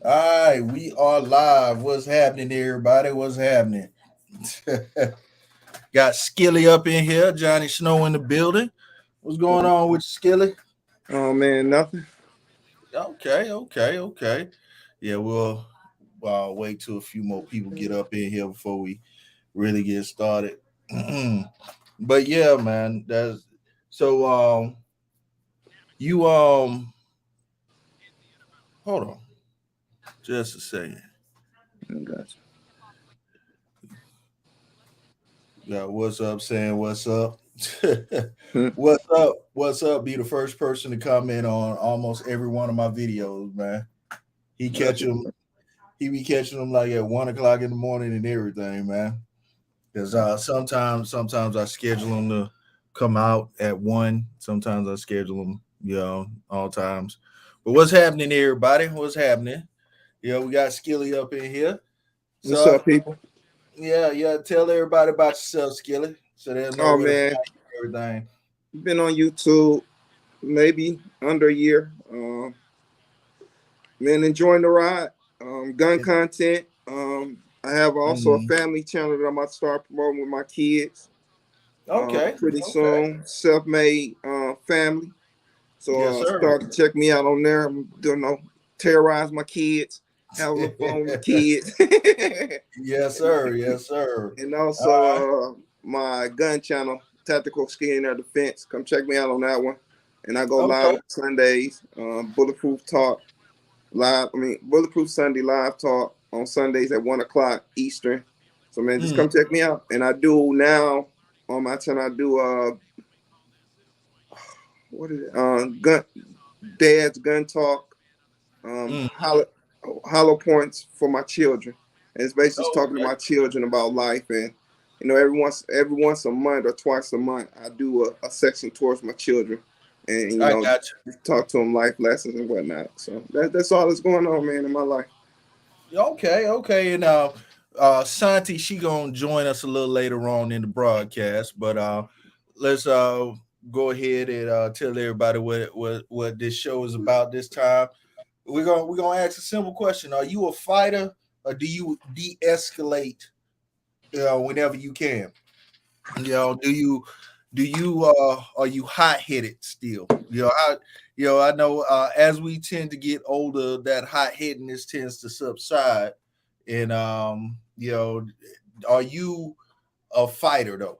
All right, we are live. What's happening, everybody? What's happening? Got Skilly up in here. Johnny Snow in the building. What's going on with Skilly? Oh man, nothing. Okay. Yeah, we'll wait till a few more people get up in here before we really get started. But yeah, man, that's so. You hold on, just a second. I got Yeah, what's up? Saying what's up? you. What's up? What's up? Be the first person to comment on almost every one of my videos, man. He That's catch them. He be catching them like at 1 o'clock in the morning and everything, man. Because sometimes I schedule them to come out at 1. Sometimes I schedule them, all times. But what's happening, everybody? What's happening? We got Skilly up in here. What's So up, people? yeah. Tell everybody about yourself, Skilly, so they'll know Oh where to man, find you and everything. been on YouTube maybe under a year. Man, enjoying the ride. Gun content. I have also a Mhm. family channel that I'm about to start promoting with my kids. Okay. Pretty Okay. soon, self-made family. Yes, So sir. start to check me out on there. I'm doing no terrorize my kids, have a little fun with my kids. Yes, sir. Yes, sir. And All also right. my gun channel, Tactical Skin Air Defense. Come check me out on that one. And I go live Okay. on Sundays. Bulletproof Talk live. Bulletproof Sunday live talk on Sundays at 1 o'clock Eastern. So man, just Mm. come check me out. And I do now on my channel. I do what is it? Gun Dad's Gun Talk. Mm. Hollow points for my children. And it's basically just talking to Okay. my children about life. And every once a month or twice a month I do a section towards my children, and I got talk to them life lessons and whatnot. So that's all that's going on, man, in my life. you. Okay. And Santi, she gonna join us a little later on in the broadcast, but let's go ahead and tell everybody what this show is about this time. We're gonna ask a simple question: Are you a fighter or do you de-escalate? Whenever you can. Do you are you hot headed still? I know as we tend to get older, that hot headedness tends to subside. And are you a fighter though?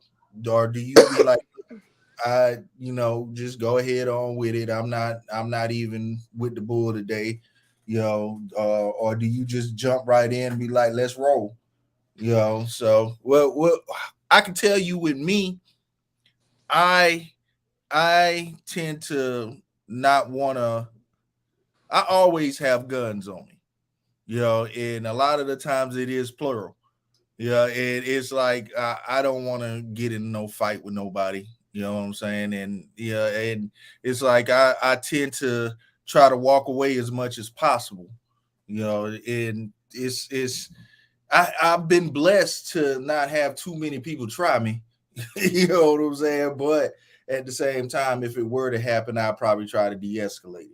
Or do you be like, just go ahead on with it. I'm not even with the bull today, or do you just jump right in and be like, let's roll? So well, I can tell you with me, I I tend to not want to. I always have guns on me, and a lot of the times it is plural. Yeah, it's like I don't want to get in no fight with nobody. You know what I'm saying? And yeah, and it's like I tend to try to walk away as much as possible. And it's I've been blessed to not have too many people try me. You know what I'm saying? But at the same time, if it were to happen, I'd probably try to de-escalate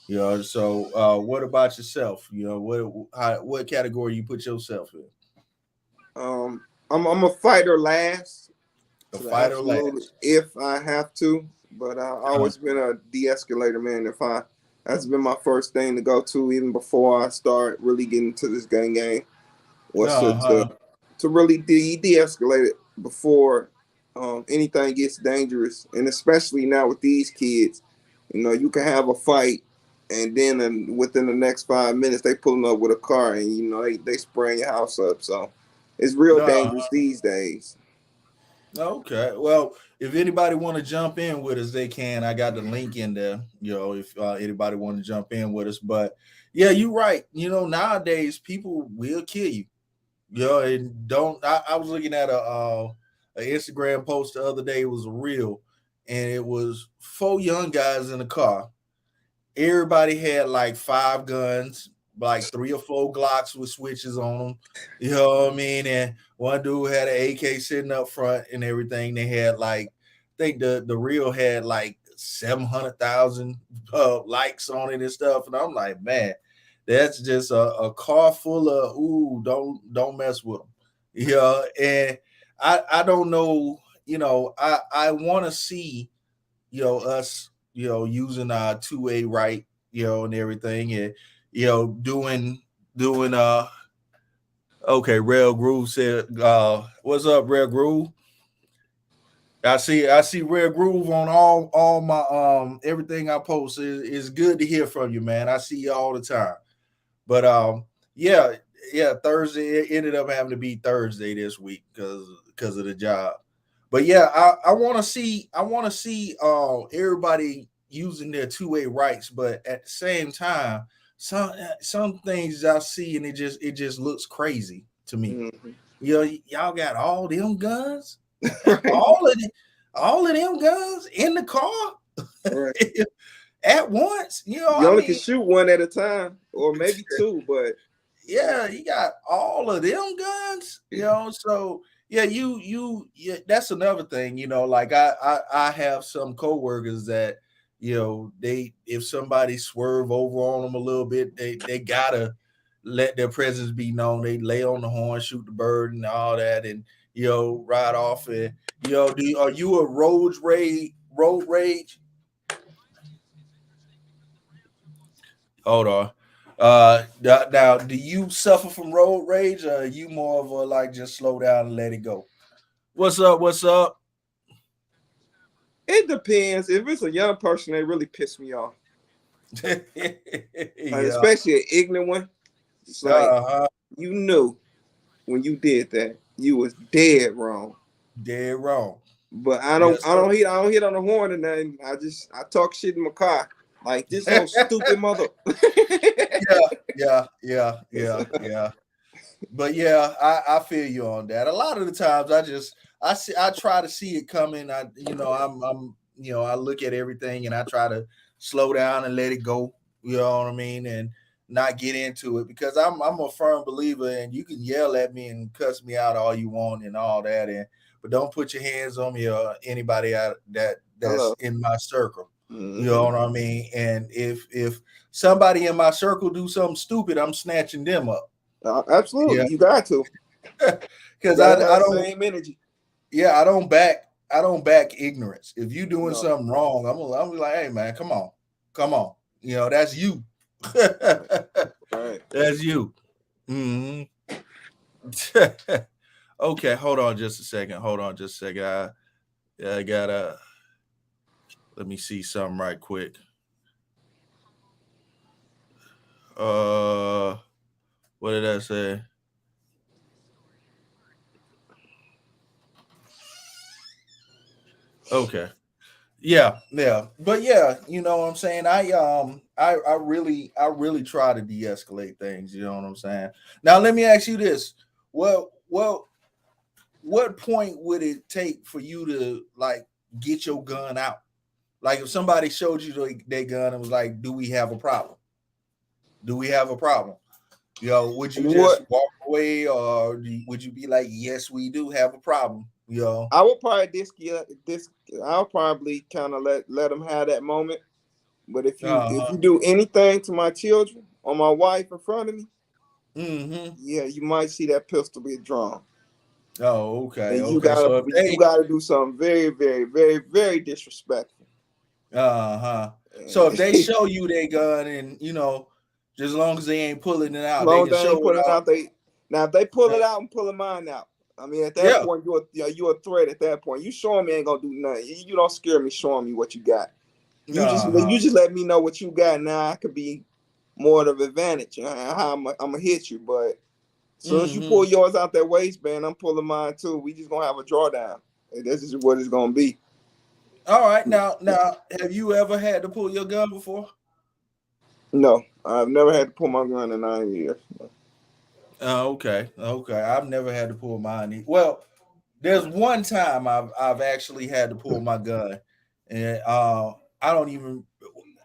it. So what about yourself? What category you put yourself in? um I'm a fighter last A to the fighter absolute last. if I have to, but I've Uh, always been a de-escalator, man. If I That's been my first thing to go to even before I start really getting into this gun game, was uh-huh. to really de-escalate it before anything gets dangerous. And especially now with these kids, you can have a fight, and then within the next 5 minutes they pulling up with a car, and they spraying your house up. So it's real dangerous Uh-huh. these days. Okay. Well, if anybody want to jump in with us, they can. I got the link in there. If anybody want to jump in with us, but yeah, you're right. Nowadays people will kill you. And don't. I was looking at a Instagram post the other day. It was a reel, and it was four young guys in a car. Everybody had like five guns, like three or four Glocks with switches on them. You know what I mean? And one dude had an AK sitting up front and everything. They had like, I think the reel had like 700,000 likes on it and stuff. And I'm like, man, That's just a car full of ooh, don't mess with them. Yeah, and I don't know, I want to see, us, using our 2A right, and everything, and doing okay, Rail Groove said, what's up, Rail Groove? I see Rare Groove on all my everything I post. Is good to hear from you, man. I see you all the time. But yeah, yeah, Thursday, it ended up having to be Thursday this week because of the job. But yeah, I want to see everybody using their 2A rights, but at the same time, some things I see and it just looks crazy to me. Mhm. Y'all got all them guns, Right. all of the, all of them guns in the car Right. at once. You I only can mean, shoot one at a time, or maybe two, but yeah, you got all of them guns. So yeah, yeah, that's another thing. Like I have some coworkers that they if somebody swerve over on them a little bit, they gotta let their presence be known. They lay on the horn, shoot the bird, and all that, and ride off. And are you a road rage? Hold on. Now, do you suffer from road rage, or are you more of a like just slow down and let it go? What's up? What's up? it depends. If it's a young person, they really piss me off. Like, Yeah. especially an ignorant one. It's like Uh-huh. you knew when you did that, you was dead wrong. Dead wrong. But I don't Yes, I sir. don't hit I don't hit on the horn or nothing. I talk shit in my car. Like this whole stupid mother. Yeah, yeah. But yeah, I feel you on that. A lot of the times I try to see it coming. I look at everything and I try to slow down and let it go. You know what I mean? And not get into it because I'm a firm believer and you can yell at me and cuss me out all you want and all that but don't put your hands on me or anybody out that's Hello. in my circle. You know Hmm. what I mean? And if somebody in my circle do something stupid, I'm snatching them up. Absolutely, Yeah, you got to. You because got to I have the don't. same energy. Yeah, I don't back ignorance. If you doing No. something wrong, I'm like, hey man, come on. That's you. Right. Right. That's you. Hmm. Okay, hold on just a second. Hold on just a second. I gotta let me see something right quick. Uh, what did I say? Okay. Yeah. But yeah, you know what I'm saying? I really try to de-escalate things, you know what I'm saying? Now let me ask you this. What point would it take for you to like get your gun out? Like if somebody showed you their gun and was like, "Do we have a problem? Do we have a problem?" Would you just What walk away, or would you be like, "Yes, we do have a problem"? I would probably this I'll probably kind of let them have that moment. But if Uh-huh. you do anything to my children or my wife in front of me, Mm-hmm. yeah, you might see that pistol be drawn, Oh, okay, and you okay. gotta So if you they gotta do something very, very, very, very disrespectful. Uh-huh. So And if they as show you their gun and just as long as they ain't pulling it out, they long as can they ain't show it pulling out. out, they now if they pull Uh, it out and pulling mine out. I mean, at that Yeah. point, you're a threat. At that point, you showing me ain't gonna do nothing. You don't scare me showing me what you got. You Uh-huh. just let me know what you got. Now I could be more of an advantage. How I'm gonna hit you, but as soon as you pull Mm-hmm. yours out that waistband, I'm pulling mine too. We just gonna have a drawdown. And this is what it's gonna be. All right. Now, have you ever had to pull your gun before? No, I've never had to pull my gun in 9 years. Okay. Okay. I've never had to pull mine. Well, there's one time I've actually had to pull my gun, and I don't even.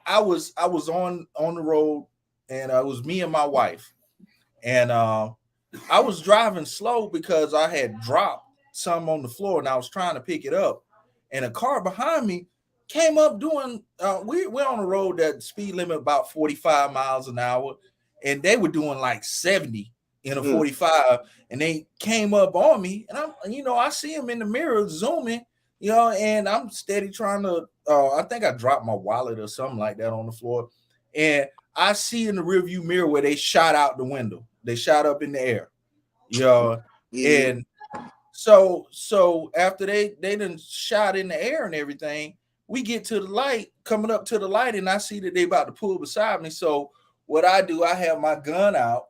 I was on the road, and it was me and my wife, and I was driving slow because I had dropped some on the floor and I was trying to pick it up. And a car behind me came up doing we're on a road that speed limit about 45 miles an hour. and they were doing like 70 in a Mm. 45, and they came up on me, and I see them in the mirror zooming, and I'm steady trying to. I think I dropped my wallet or something like that on the floor, and I see in the rearview mirror where they shot out the window. They shot up in the air, Yeah. and so after they done shot in the air and everything, we get to the light, coming up to the light, and I see that they about to pull beside me. So what I do, I have my gun out,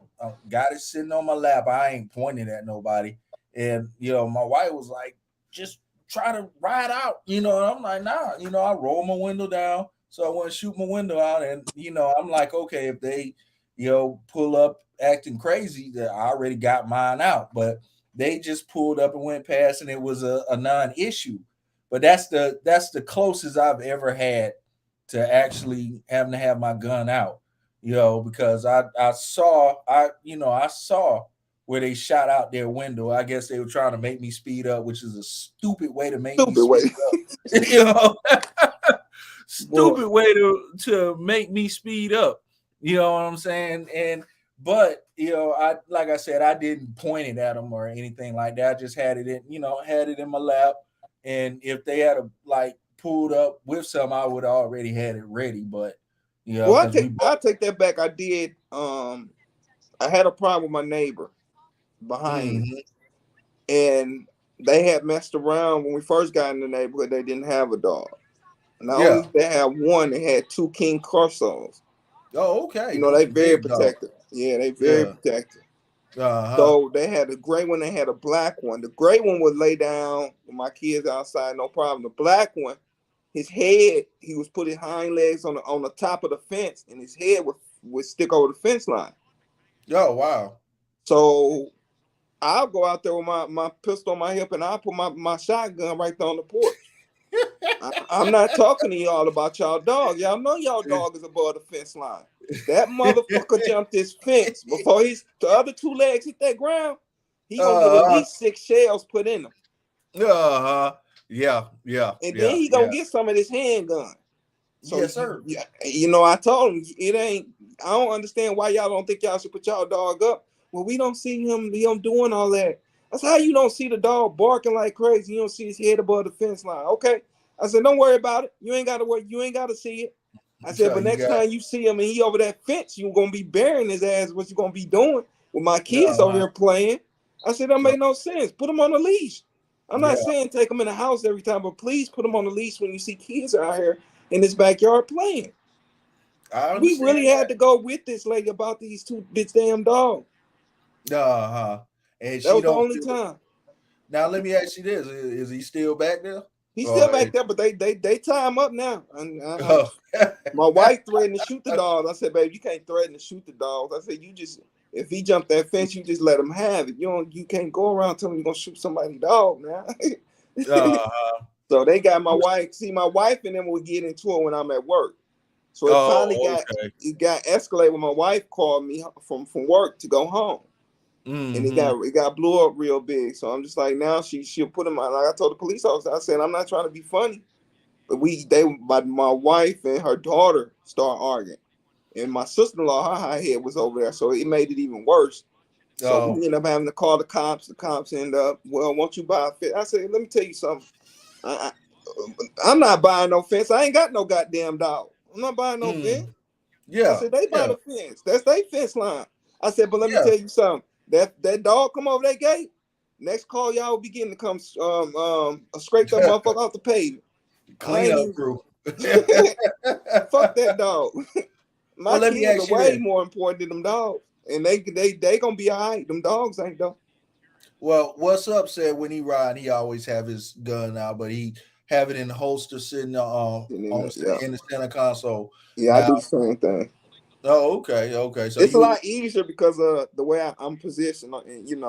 got it sitting on my lap. I ain't pointing at nobody. And my wife was like, just try to ride out, and I'm like, nah, I roll my window down. So I want to shoot my window out. And I'm like, okay, if they, pull up acting crazy, that I already got mine out. But they just pulled up and went past, and it was a non-issue. But that's the closest I've ever had to actually having to have my gun out, because I saw where they shot out their window. I guess they were trying to make me speed up, which is a stupid way to make me Stupid way. speed up. you know, Boy. stupid way to make me speed up. You know what I'm saying? But I like I said, I didn't point it at them or anything like that. I just had it in my lap, and if they had like pulled up with some, I would have already had it ready. But Well, because we I both. take that back. I did. I had a problem with my neighbor behind me, Mhm. and they had messed around when we first got in the neighborhood. They didn't have a dog. Not only Yeah. did they have one, they had two King Corsos. Oh, okay. You know, Those they are very big dogs. protective. Yeah, they very Yeah. protective. Uh-huh. So they had a gray one, they had a black one. The gray one would lay down with my kids outside, no problem. The black one, his head, he was put his hind legs on the top of the fence, and his head would stick over the fence line. Oh, wow. So I'll go out there with my pistol on my hip, and I'll put my shotgun right there on the porch. I'm not talking to y'all about y'all dog. Y'all know y'all dog is above the fence line. That motherfucker jumped this fence before the other two legs hit that ground. He gonna get at uh-huh. least 6 shells put in him, Uh-huh. Yeah, yeah, and then yeah, he gonna yeah. get some of this handgun. So Yes, sir. I told him it ain't. I don't understand why y'all don't think y'all should put y'all dog up. Well, we don't see him doing all that. That's how you don't see the dog barking like crazy. You don't see his head above the fence line. Okay. I said, don't worry about it. You ain't gotta worry. You ain't gotta see it. I said, So but you next got time you see him and he over that fence, you gonna be burying his ass. What you gonna be doing with my kids over uh-huh. here playing? I said, that So make no sense. Put him on a leash. I'm not yeah, saying take him in the house every time, but please put him on a leash when you see kids out here in his backyard playing. I We understand really had to go with this lady about this damn dog. that. Uh-huh. And That she was the don't only feel it. time. Now let me ask you this. Is he still back there? He's still Or back there, but they tie him up now. And oh. my wife threatened to shoot the dogs. I said, babe, you can't threaten to shoot the dogs. I said, you just if he jumped that fence, you just let him have it. You can't go around telling him you're gonna shoot somebody's dog now. Uh-huh. So they got my wife. See, my wife and them would get into it when I'm at work. So it finally Oh, got okay. it got escalated when my wife called me from work to go home. And it Mm-hmm. got blew up real big. So I'm just like now she'll put him on. Like I told the police officer, I said I'm not trying to be funny, but my wife and her daughter start arguing, and my sister-in-law, her high head was over there, so it made it even worse. So we Oh. ended up having to call the cops. The cops end up, well, won't you buy a fence? I said, let me tell you something. I, I'm not buying no fence. I ain't got no goddamn dog. I'm not buying no fence. Mm. I Yeah. said, they buy Yeah. the fence. That's their fence line. I said, but let me Yeah. tell you something. That dog come over that gate. Next call, y'all will be getting to come scrape that motherfucker off the pavement. I ain't Cleanup even crew. fuck that dog. My Well, let me kids are ask you way this. more important than them dogs, and they gonna be all right. Them dogs ain't though. Well, what's up said when he ride, he always have his gun out, but he have it in the holster sitting And then, yeah, in the center console. yeah, I Now, do the same thing. oh, okay, okay. So It's a you lot easier because of the way I'm positioned, and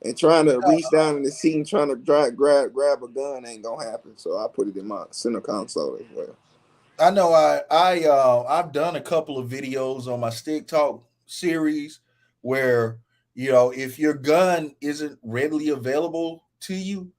and trying to reach down in the seat and trying to grab a gun ain't gonna happen. So I put it in my center console as well. I know I've done a couple of videos on my Stick Talk series where if your gun isn't readily available to you,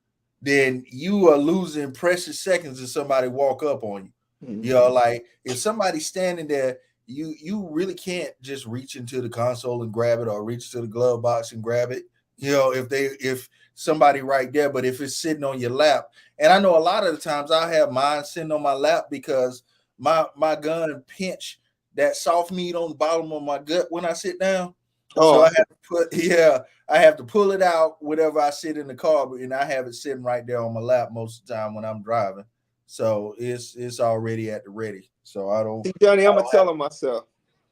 then you are losing precious seconds if somebody walk up on you. Mhm. Like if somebody's standing there, you really can't just reach into the console and grab it or reach to the glove box and grab it. If somebody right there, but if it's sitting on your lap, and I know a lot of the times I have mine sitting on my lap because my gun pinch that soft meat on the bottom of my gut when I sit down. So Oh, I have to I have to pull it out whenever I sit in the car, and I have it sitting right there on my lap most of the time when I'm driving. So it's already at the ready. So see, Johnny, I I'm gonna don't have. tell him myself.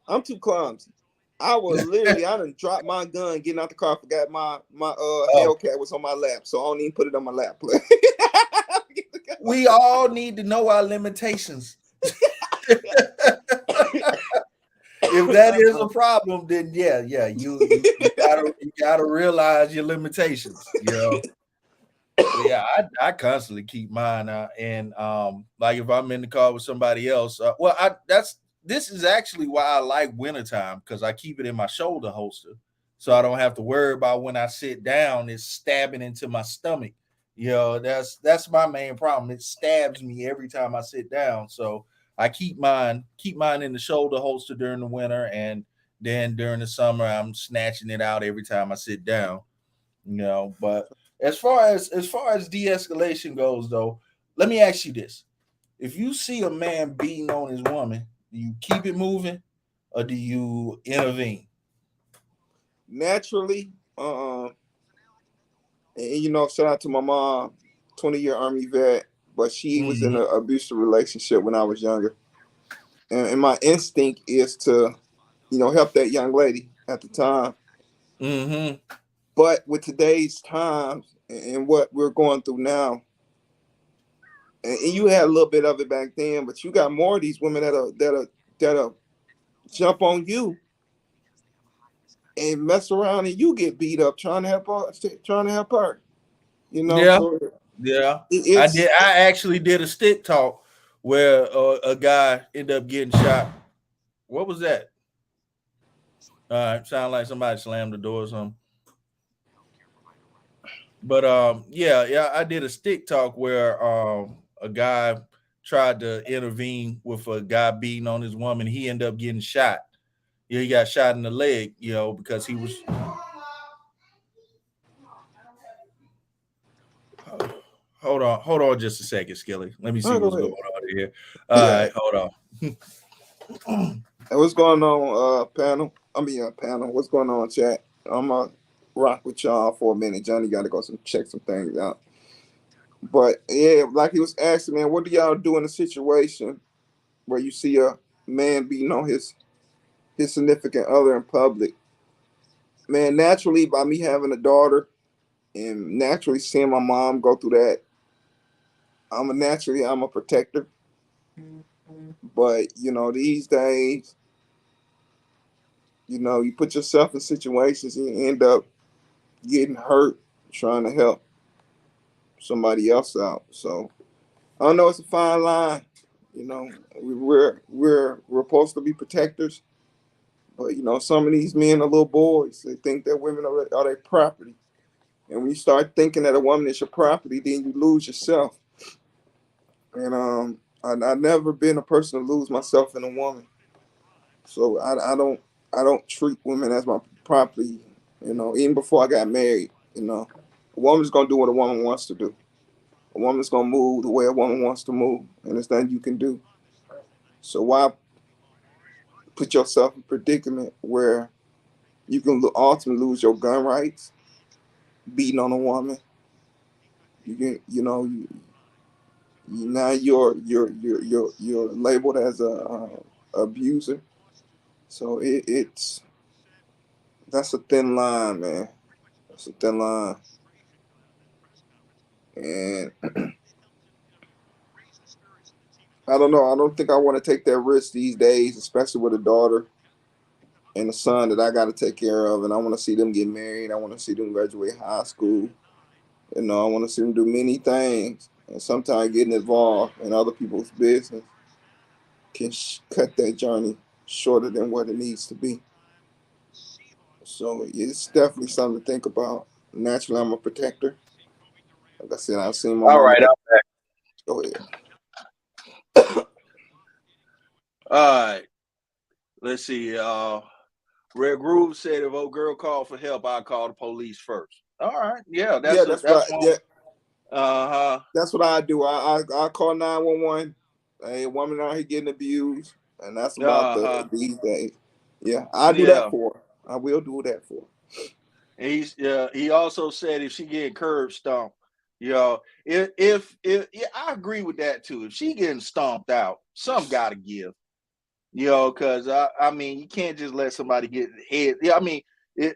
I'm too clumsy. I will literally, I done dropped my gun, getting out the car, forgot my Oh, Hellcat was on my lap, so I don't even put it on my lap. we all need to know our limitations. If that is a problem, then yeah, you gotta realize your limitations. But yeah, I constantly keep mine out, and like if I'm in the car with somebody else, this is actually why I like wintertime because I keep it in my shoulder holster, so I don't have to worry about when I sit down it's stabbing into my stomach. That's my main problem. It stabs me every time I sit down, so I keep mine in the shoulder holster during the winter, and then during the summer I'm snatching it out every time I sit down. But as far as de-escalation goes, though, let me ask you this: if you see a man beating on his woman, do you keep it moving or do you intervene? Naturally, and shout out to my mom, 20-year Army vet, but she was in Mm-hmm. an abusive relationship when I was younger, and my instinct is to, help that young lady at the time. Mm-hmm. But with today's times and what we're going through now, and you had a little bit of it back then, but you got more of these women that'll jump on you and mess around, and you get beat up trying to help her. Yeah, So yeah. I it's did. I actually did a stick talk where a guy ended up getting shot. What was that? Sound like somebody slammed the door or something. But yeah, I did a stick talk where a guy tried to intervene with a guy beating on his woman. He ended up getting shot. Yeah, he got shot in the leg, because he was. Hold on, just a second, Skilly. Let me see oh, go what's going ahead. on here. All Yeah. right, hold on. And what's going on, panel? I mean, panel. What's going on, chat? I'm gonna rock with y'all for a minute. Johnny got to go check some things out. But yeah, like he was asking, man, what do y'all do in a situation where you see a man beating on his significant other in public? Man, naturally, by me having a daughter and naturally seeing my mom go through that, I'm a protector. But these days, you put yourself in situations and you end up getting hurt trying to help somebody else out. So I don't know. It's a fine line. You know, we're supposed to be protectors, but some of these men are little boys. They think that women are their property, and when you start thinking that a woman is your property, then you lose yourself. And I've never been a person to lose myself in a woman. So I don't treat women as my property. Even before I got married, a woman's gonna do what a woman wants to do. A woman's gonna move the way a woman wants to move, and there's nothing you can do. So why put yourself in a predicament where you can ultimately lose your gun rights, beating on a woman? You can, now you're labeled as a abuser. So it's that's a thin line, man. That's a thin line, and I don't know. I don't think I want to take that risk these days, especially with a daughter and a son that I got to take care of, and I want to see them get married. I want to see them graduate high school. I want to see them do many things, and sometimes getting involved in other people's business can cut that journey shorter than what it needs to be. So it's definitely something to think about. Naturally, I'm a protector. Like I said, I've seen my All mama right, go. Go ahead. all right. Let's see. Red Groove said if old girl called for help, I call the police first. All right, yeah, Yeah, that's yeah, one. Uh that's what I do. I call 911. A woman out here getting abused, and that's huh. about these days. Yeah, I do that Yeah. for her. I will do that for her. He also said if she get curb stomped, you know, if yeah, I agree with that too. If she getting stomped out, some got to give. Because I mean, you can't just let somebody get head. Yeah, I mean,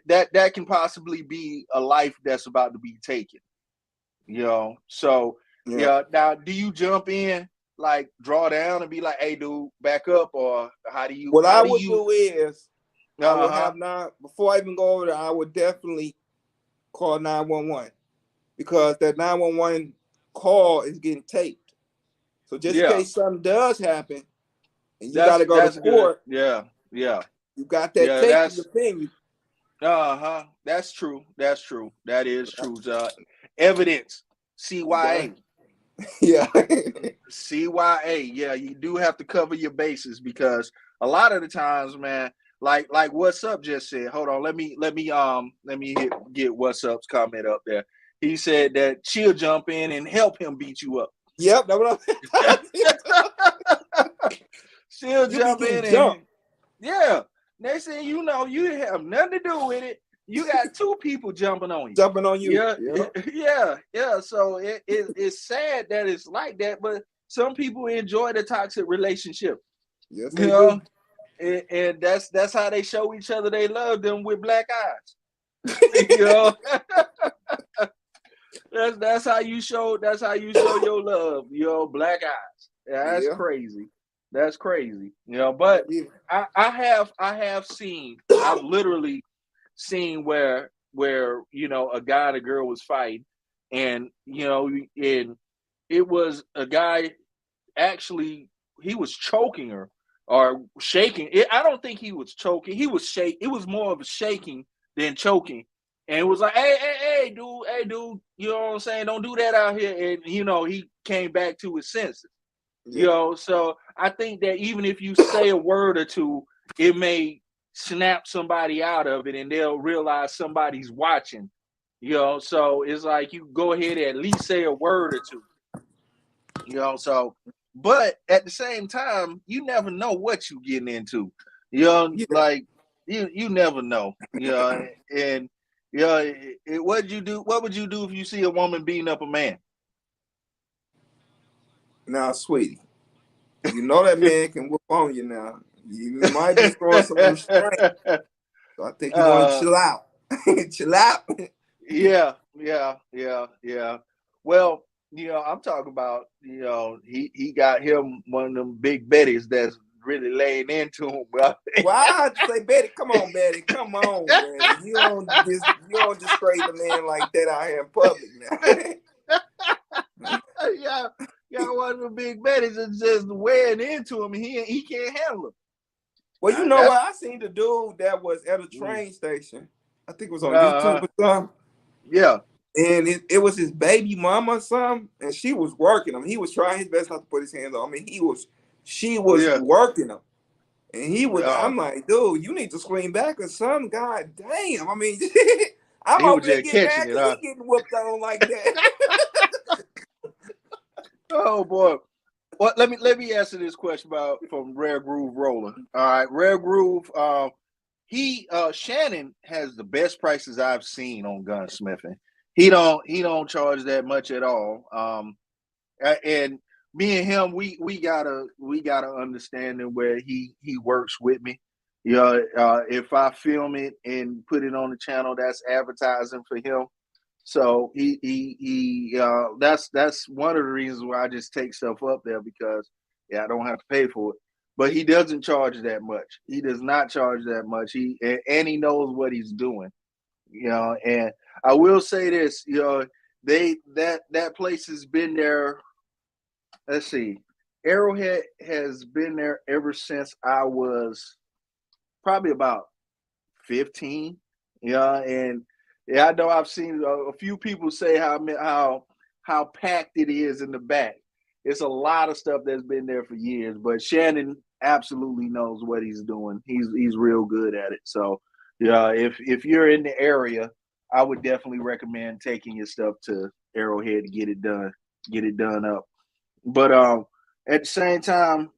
that can possibly be a life that's about to be taken. So Yeah. yeah. Now, do you jump in, like draw down and be like, "Hey, dude, back up," or how do you? What How I do would you? do is I Uh would huh. have before I even go over there, I would definitely call 911 because that 911 call is getting taped. So just in Yeah, case something does happen and you got that's to go to that's good. court, Yeah, yeah, you got that yeah. tape in That's your finger. That's true. That's true. That is true. Evidence. You got CYA. yeah. CYA. Yeah, you do have to cover your bases because a lot of the times, man, like what's up just said. Hold on, get what's up's comment up there. He said that she'll jump in and help him beat you up. Yep, that's what I'm She'll You be jump getting in and jumped, yeah. Next thing you know, you have nothing to do with it. You got two people jumping on you. jumping on you. Yeah, Yeah. yeah. So it's sad that it's like that, but some people enjoy the toxic relationship. Yes, You they know, do. and that's how they show each other they love them with black eyes. you know, that's how you show your love. Black eyes. Yeah, that's Yeah. crazy. That's crazy. That But is. I've seen, I've literally seen where a guy and a girl was fighting, and and it was a guy, actually he was choking her or shaking it. I don't think he was choking. He was shake. It was more of a shaking than choking. And it was like, hey, dude, you know what I'm saying? Don't do that out here. And he came back to his senses. Yeah. So I think that even if you say a word or two, it may snap somebody out of it and they'll realize somebody's watching. So it's like you go ahead and at least say a word or two. So but at the same time, you never know what you're getting into. Yeah. Like you never know. And what would you do if you see a woman beating up a man? Now, sweetie, you know that man can whoop on you now. You might be throwing some restraint. So I think you want to uh chill out. Chill out. yeah. Well, I'm talking about, he got him one of them big betties that's really laying into him, bro. Well, I have to say, Betty, come on, Betty, come on, man. You don't disgrace the man like that out here in public now. yeah, got one of the big betties that's just weighing into him, and he can't handle it. Well, you know That's what? I seen the dude that was at a mm, train station. I think it was on YouTube uh or something. yeah, And it was his baby mama or something, and she was working him. He was trying his best not to put his hands on. I mean, she was yeah. working him. And he was, Uh, I'm like, dude, you need to scream back or something. God damn. I mean, I'm he was over there just getting catching mad it, because huh? he getting whooped on like that. Oh boy. Well, let me answer this question from Rare Groove Roller. All right, Rare Groove. Shannon has the best prices I've seen on gunsmithing. He don't charge that much at all. And me and him, we got a understanding where he works with me. If I film it and put it on the channel, that's advertising for him. So that's one of the reasons why I just take stuff up there, because I don't have to pay for it. But he doesn't charge that much. He does not charge that much. And he knows what he's doing. And I will say this, that place has been there. Let's see. Arrowhead has been there ever since I was probably about 15. And I know I've seen a few people say how packed it is in the back. It's a lot of stuff that's been there for years, but Shannon absolutely knows what he's doing. He's real good at it. So yeah, if you're in the area, I would definitely recommend taking your stuff to Arrowhead to get it done up. But at the same time,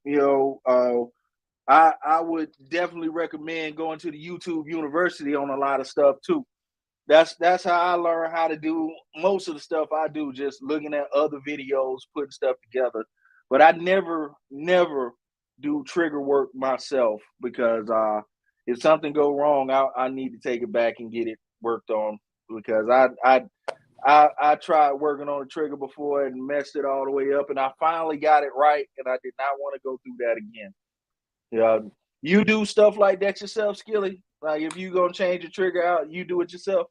I would definitely recommend going to the YouTube University on a lot of stuff too. That's how I learned how to do most of the stuff I do, just looking at other videos, putting stuff together. But I never do trigger work myself because if something go wrong, I need to take it back and get it worked on because I tried working on the trigger before and messed it all the way up, and I finally got it right, and I did not want to go through that again. Yeah, you do stuff like that yourself, Skilly. Like if you gonna change the trigger out, you do it yourself.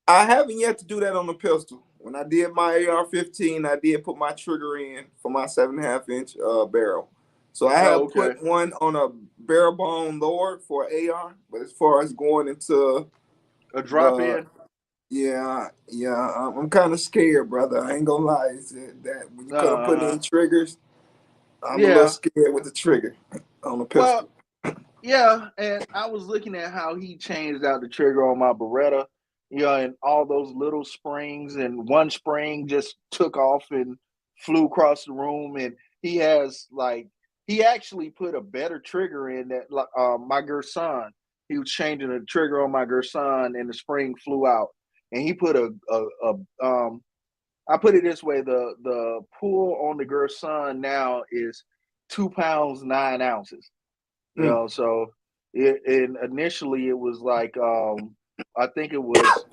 I haven't yet to do that on the pistol. When I did my AR-15, I did put my trigger in for my 7.5 inch barrel. So I Oh, have okay. put one on a barrel bone lower for AR, but as far as going into A drop the in. yeah, I'm kind of scared, brother. I ain't gonna lie. It's that when you could have put Uh, in triggers, I'm a little yeah. scared with the trigger on the Well, pistol. yeah, and I was looking at how he changed out the trigger on my Beretta, and all those little springs, and one spring just took off and flew across the room, and he actually put a better trigger in that my Gerson. He was changing the trigger on my Gerson, and the spring flew out, and he put a I put it this way: the pull on the Gerson now is 2 pounds 9 ounces. Mm. So and initially it was like I think it was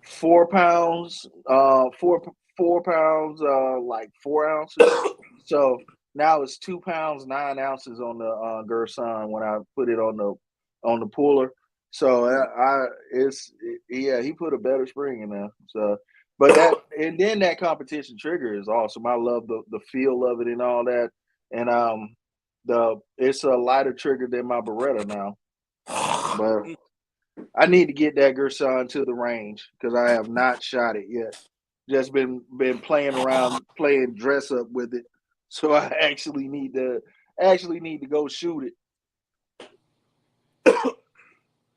4 pounds, 4 pounds, like 4 ounces. So now it's 2 pounds 9 ounces on the Gerson when I put it on the puller. So yeah, he put a better spring in there. So but that and then that competition trigger is awesome. I love the feel of it and all that. And the it's a lighter trigger than my Beretta now. But I need to get that Gerson to the range because I have not shot it yet. Just been playing around, playing dress up with it. So I actually need to go shoot it.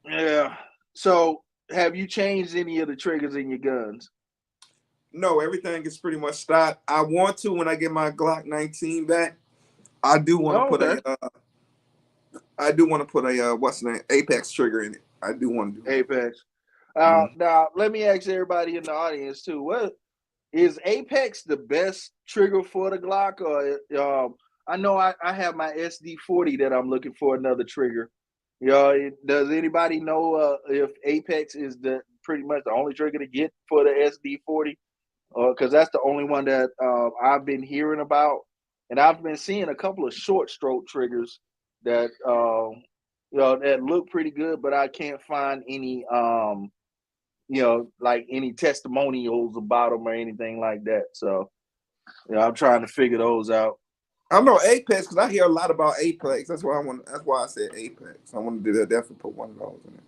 Yeah. So have you changed any of the triggers in your guns? No, everything is pretty much stopped. I want to when I get my Glock 19 back. I do want to Oh, put okay. a what's the name Apex trigger in it. I do want to do that. Apex. Mm. Now let me ask everybody in the audience too. What is Apex the best trigger for the Glock? Or I know I have my SD40 that I'm looking for another trigger. Does anybody know if Apex is the pretty much the only trigger to get for the SD40? Because that's the only one that I've been hearing about, and I've been seeing a couple of short stroke triggers that that look pretty good, but I can't find any like any testimonials about them or anything like that. So I'm trying to figure those out. I know Apex because I hear a lot about Apex. That's why I want. That's why I said Apex. I want to do that. Definitely put one of those in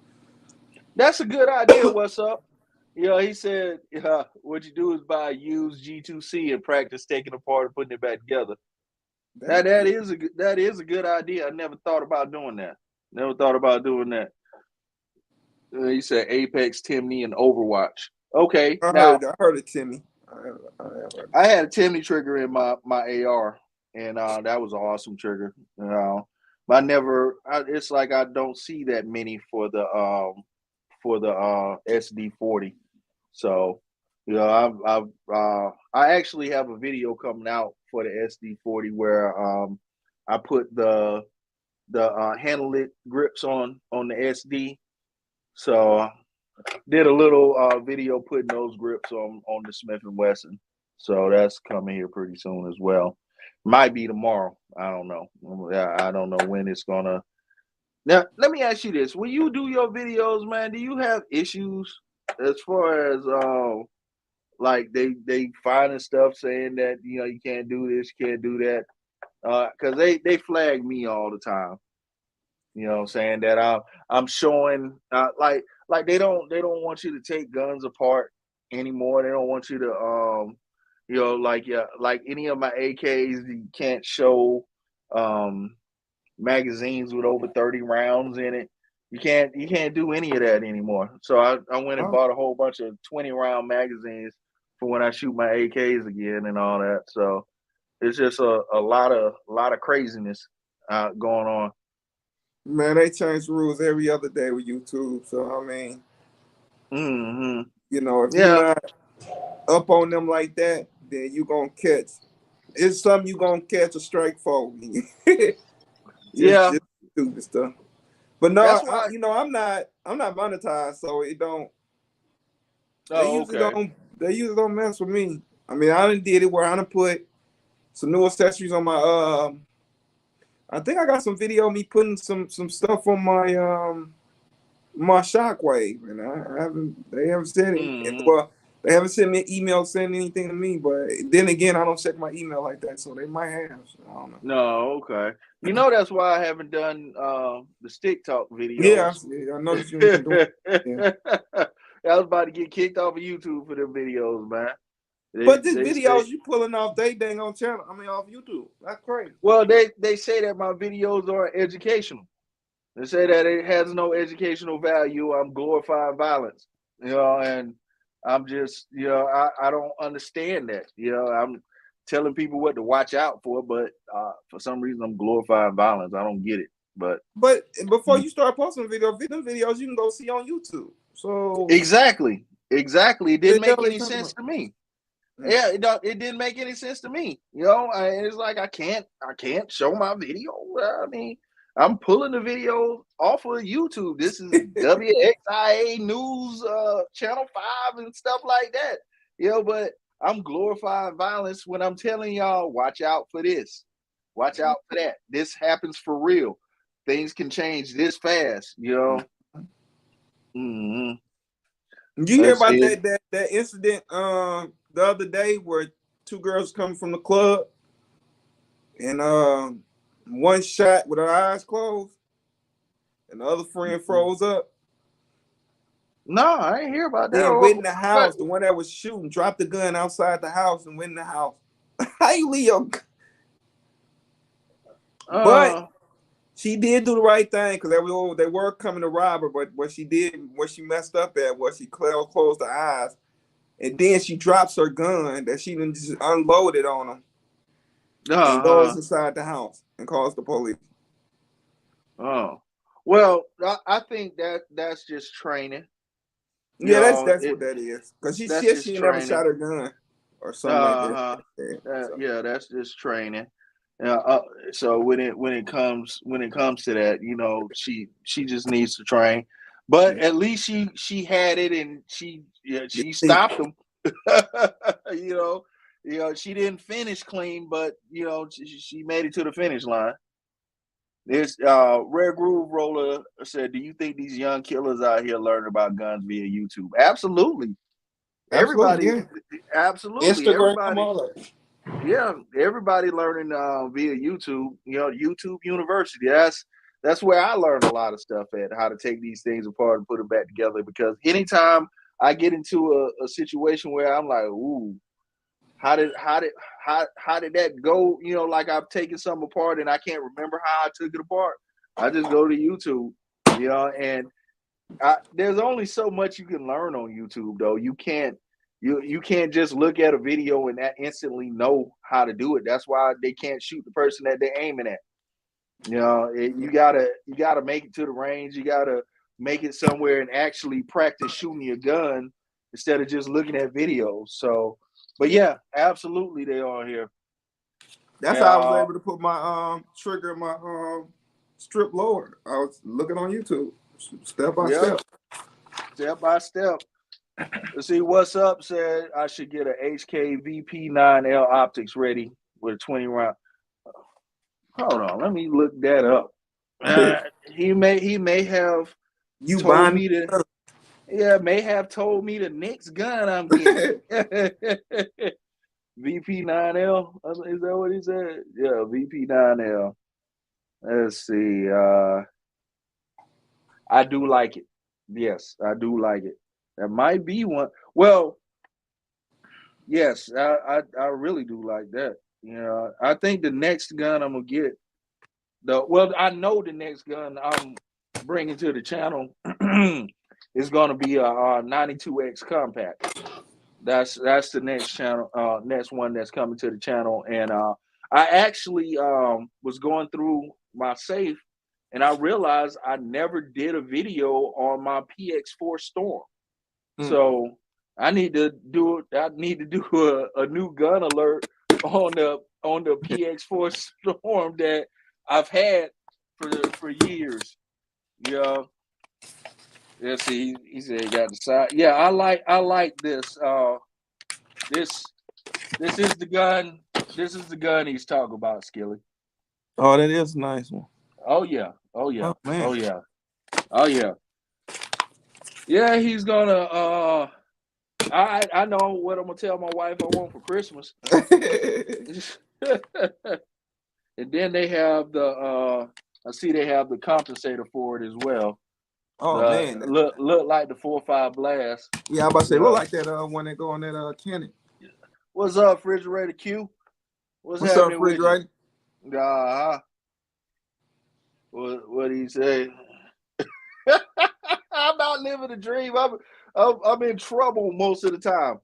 That's a good idea. What's up? He said, what you do is buy a used G2C and practice taking it apart and putting it back together. there. That is a good idea. I never thought about doing that. Never thought about doing that. He said Apex, Timney, and Overwatch. Okay, now I heard it, Timmy. I heard I had a Timney trigger in my AR, and that was an awesome trigger. But it's like I don't see that many for the SD40. So, I actually have a video coming out for the SD40 where I put the handle it grips on the SD. So did a little video putting those grips on the Smith and Wesson. So that's coming here pretty soon as well. Might be tomorrow. I don't know. I don't know when it's gonna. Now, let me ask you this: when you do your videos, man, do you have issues as far as like they finding stuff saying that you can't do this, can't do that? Because they flag me all the time. Saying that I'm showing like they don't want you to take guns apart anymore. They don't want you to like any of my AKs you can't show um magazines with over 30 rounds in it. You can't do any of that anymore. So I went and Oh, bought a whole bunch of 20-round magazines for when I shoot my AKs again and all that. So it's just a lot of craziness going on. man, they change rules every other day with YouTube. So I mean, Hmm. you know, if you're Yeah, not up on them like that, then you gonna catch. It's something you gonna catch a strike for. yeah. Just stupid stuff. But no, That's why. I'm not monetized, so it don't. They Oh, usually okay. don't. They usually don't mess with me. I mean, I done did it where I done put some new accessories on my. I think I got some video of me putting some stuff on my shockwave, and I haven't. They haven't said it. Hmm. Well, they haven't sent me an email saying anything to me. But then again, I don't check my email like that, so they might have. So I don't know. No, okay. You know that's why I haven't done the stick talk Yeah, videos. I noticed you ain't been doing. Yeah. I was about to get kicked off of YouTube for them videos, man. But these They say, videos you pulling off they dang on channel. I mean, off YouTube. That's crazy. well, they say that my videos are educational. They say that it has no educational value. I'm glorifying violence, and I'm just, I don't understand that. I'm telling people what to watch out for, but for some reason I'm glorifying violence. I don't get it, but But before you start posting them videos you can go see on YouTube. So exactly, it the didn't hell make they any talking sense about? to me. Mm. Yeah, it didn't make any sense to me. It's like I can't show my video. Well, I mean, I'm pulling the video off of YouTube. This is WXIA News, Channel 5 and stuff like that. But I'm glorifying violence when I'm telling y'all, watch out for this. Watch out for that. This happens for real. Things can change this fast. Hmm. Did you hear Let's about see. that incident the other day where two girls coming from the club and one shot with her eyes closed and the other friend froze up? No, I ain't hear about that. Then went in the What? house. The one that was shooting dropped the gun outside the house and went in the house. How you leave your? But Uh, she did do the right thing because they were coming to rob her. But what she messed up at was she closed her eyes, and then she drops her gun that she didn't just unloaded on them and goes uh, inside the house and calls the police. oh. Well, I think that's just training. Yeah, that's It what that is. Because she that's said just she never training. shot her gun or something like that. Uh-huh. So, Yeah, that's just training. So when it comes to that, she just needs to train. But yeah. at least she had it and she See, stopped them. you know, she didn't finish clean, but she made it to the finish line. This Rare Groove Roller said, "Do you think these young killers out here learning about guns via YouTube?" Absolutely. absolutely, Everybody, yeah. absolutely. Instagram, Everybody, all that. yeah, everybody learning via YouTube. YouTube University. That's where I learned a lot of stuff at how to take these things apart and put them back together. Because anytime I get into a situation where I'm like, ooh, how did how did that go? Like I've taken something apart and I can't remember how I took it apart. I just go to YouTube, and there's only so much you can learn on YouTube, though. You can't just look at a video and that instantly know how to do it. That's why they can't shoot the person that they're aiming at. You gotta make it to the range. You gotta make it somewhere and actually practice shooting your gun instead of just looking at videos. So, but yeah, absolutely, they are here. That's how I was Uh, able to put my trigger in my strip lower. I was looking on YouTube, step by yeah, step. step by step. Let's see what's up. Said I should get a HK VP9L optics ready with a 20 round. Hold on, let me look that up. He may have You told buying? me to. Yeah, may have told me the next gun I'm getting. VP9L. Is that what he said? Yeah, VP9L. Let's see. I do like it. Yes, I do like it. That might be one. Well, yes, I really do like that. I think the next gun I'm gonna get, Well, I know the next gun I'm bringing to the channel is going to be a 92X compact. That's the next channel, next one that's coming to the channel. And I actually was going through my safe, and I realized I never did a video on my PX4 Storm. So I need to do a new gun alert on the PX4 Storm that I've had for years. Yeah. Yeah, see, he said he got the side. Yeah, I like this. This is the gun. This is the gun he's talking about, Skilly. Oh, that is a nice one. Oh yeah. Oh yeah. Oh man. Oh yeah. Oh yeah. Yeah, he's gonna I know what I'm gonna tell my wife I want for Christmas. And then they have the I see they have the compensator for it as well. Oh man. Look like the 4.5 blast. Yeah, I about to say look like that one that go on that cannon. What's up, Refrigerator Q? What's up, Refrigerator? What do you say? I'm not living a dream. I'm in trouble most of the time.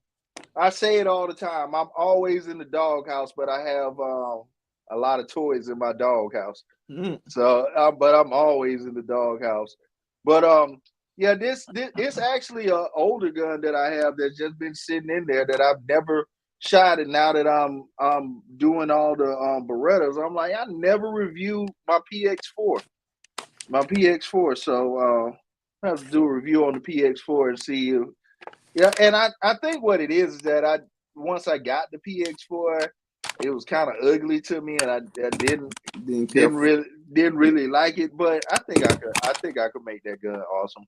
I say it all the time. I'm always in the doghouse, but I have a lot of toys in my doghouse. So, but I'm always in the doghouse. But yeah, this it's actually an older gun that I have that's just been sitting in there that I've never shot. And now that I'm doing all the Berettas, I'm like, I never reviewed my PX4. So I have to do a review on the PX4 and see. Yeah, and I think what it is that once I got the PX4, it was kind of ugly to me, and I didn't really like it. But I think I could make that gun awesome.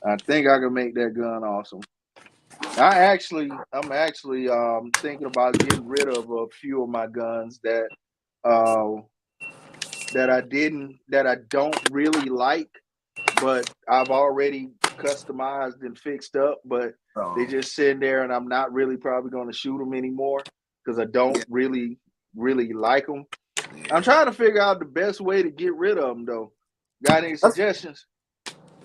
I think I can make that gun awesome. I'm actually thinking about getting rid of a few of my guns that I don't really like, but I've already customized and fixed up, but they just sitting there, and I'm not really probably going to shoot them anymore because I don't really like them. I'm trying to figure out the best way to get rid of them, though. Got any suggestions?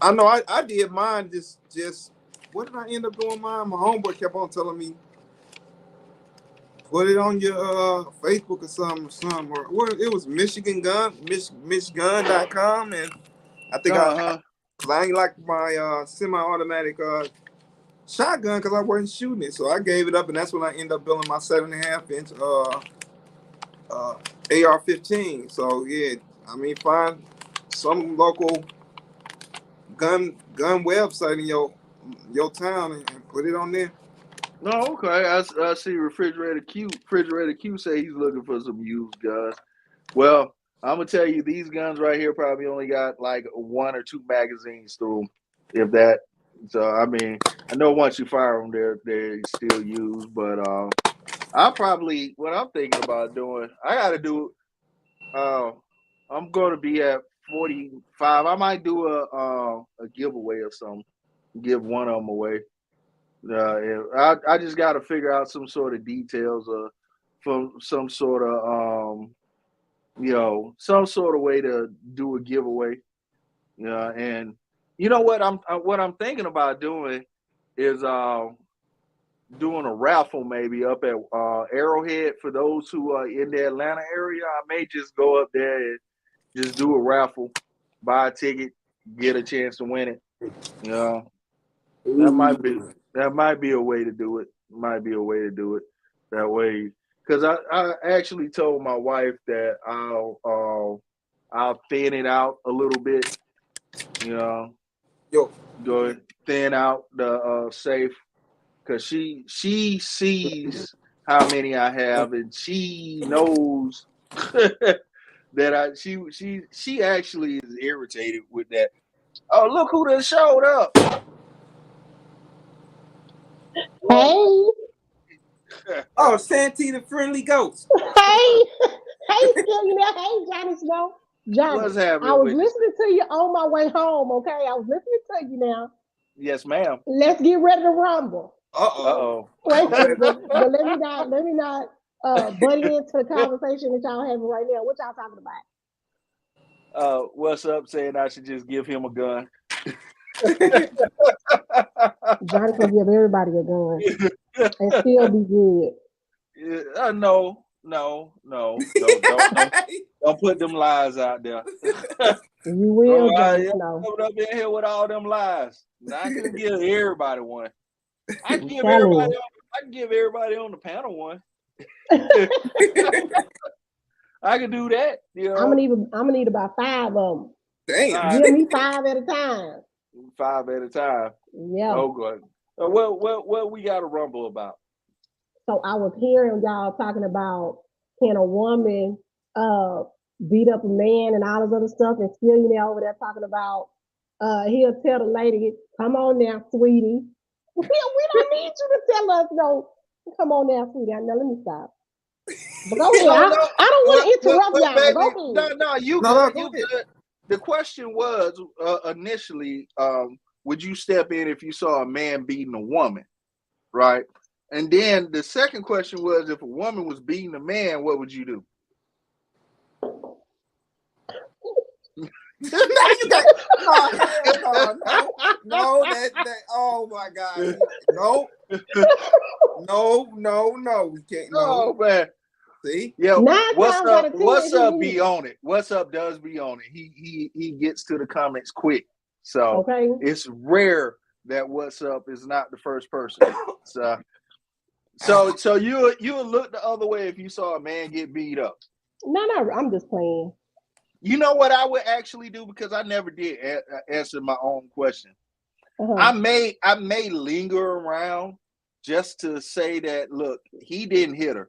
I know I did mine. Just what did I end up doing? Mine. My homeboy kept on telling me put it on your Facebook or something. Or it was Michigan.com, and I think because I ain't like my semi-automatic shotgun because I wasn't shooting it, so I gave it up, and that's when I ended up building my 7.5-inch AR-15. So yeah, I mean, find some local gun website in your town and put it on there. No, okay. I see Refrigerator Q say he's looking for some used guns. Well, I'm gonna tell you, these guns right here probably only got like 1 or 2 magazines through them, if that. So I mean, I know once you fire them, they're still used. But I probably what I'm thinking about doing, I got to do. I'm going to be at 45. I might do a giveaway or something. Give one of them away. I just got to figure out some sort of details from some sort of some sort of way to do a giveaway. And you know what I'm thinking about doing is doing a raffle maybe up at Arrowhead for those who are in the Atlanta area. I may just go up there and just do a raffle, buy a ticket, get a chance to win it. That might be a way to do it. Might be a way to do it that way. Because I actually told my wife that I'll thin it out a little bit. Go thin out the safe, because she sees how many I have, and she knows that she actually is irritated with that. Oh, look who done showed up. Hey. Oh, Santee the friendly ghost. Hey, hey, Johnny Snow. Johnny, What's happening? I was listening to you on my way home. Okay, I was listening to you now. Yes, ma'am. Let's get ready to rumble. Uh-oh. Wait, but let me not butt into the conversation that y'all having right now. What y'all talking about? What's up? Saying I should just give him a gun. Johnny's gonna give everybody a gun and still be good. No, don't put them lies out there. You will, Johnny Yeah, Snow. coming up in here with all them lies. Now, I can give everybody one. I can give Telling everybody. you. I can give everybody on the panel one. I can do that. You know, I'm gonna need about 5 of them. Damn. Give me 5 at a time. 5 at a time. Yeah. Oh, good. What we got to rumble about? So I was hearing y'all talking about, can a woman beat up a man and all this other stuff, and still you there over there talking about he'll tell the lady, come on now, sweetie. We don't need you to tell us no. Come on now, sweetie. Now let me stop. But go ahead. I don't want to interrupt y'all. Go ahead. No, you No, good. go You ahead. good. The question was initially, would you step in if you saw a man beating a woman, right? And then the second question was, if a woman was beating a man, what would you do? No, you got no, that oh my God. No, we can't. Oh man. See? Yeah, 9 what's times out up? of 10, What's up? he- Be on it. What's up? Does be on it. He gets to the comments quick. So Okay. it's rare that what's up is not the first person. So you would look the other way if you saw a man get beat up. No, I'm just playing. You know what I would actually do, because I never did answer my own question. Uh-huh. I may linger around just to say that, look, he didn't hit her.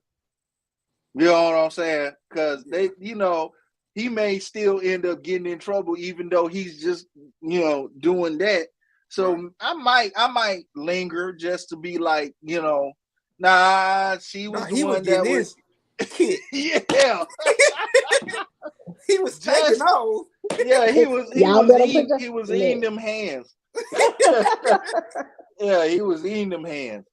You know what I'm saying? Because they, he may still end up getting in trouble, even though he's just, doing that. So I might linger just to be like, nah, she was the one that was. Yeah. He was taking off. Yeah, he was eating them hands. Yeah, he was eating them hands.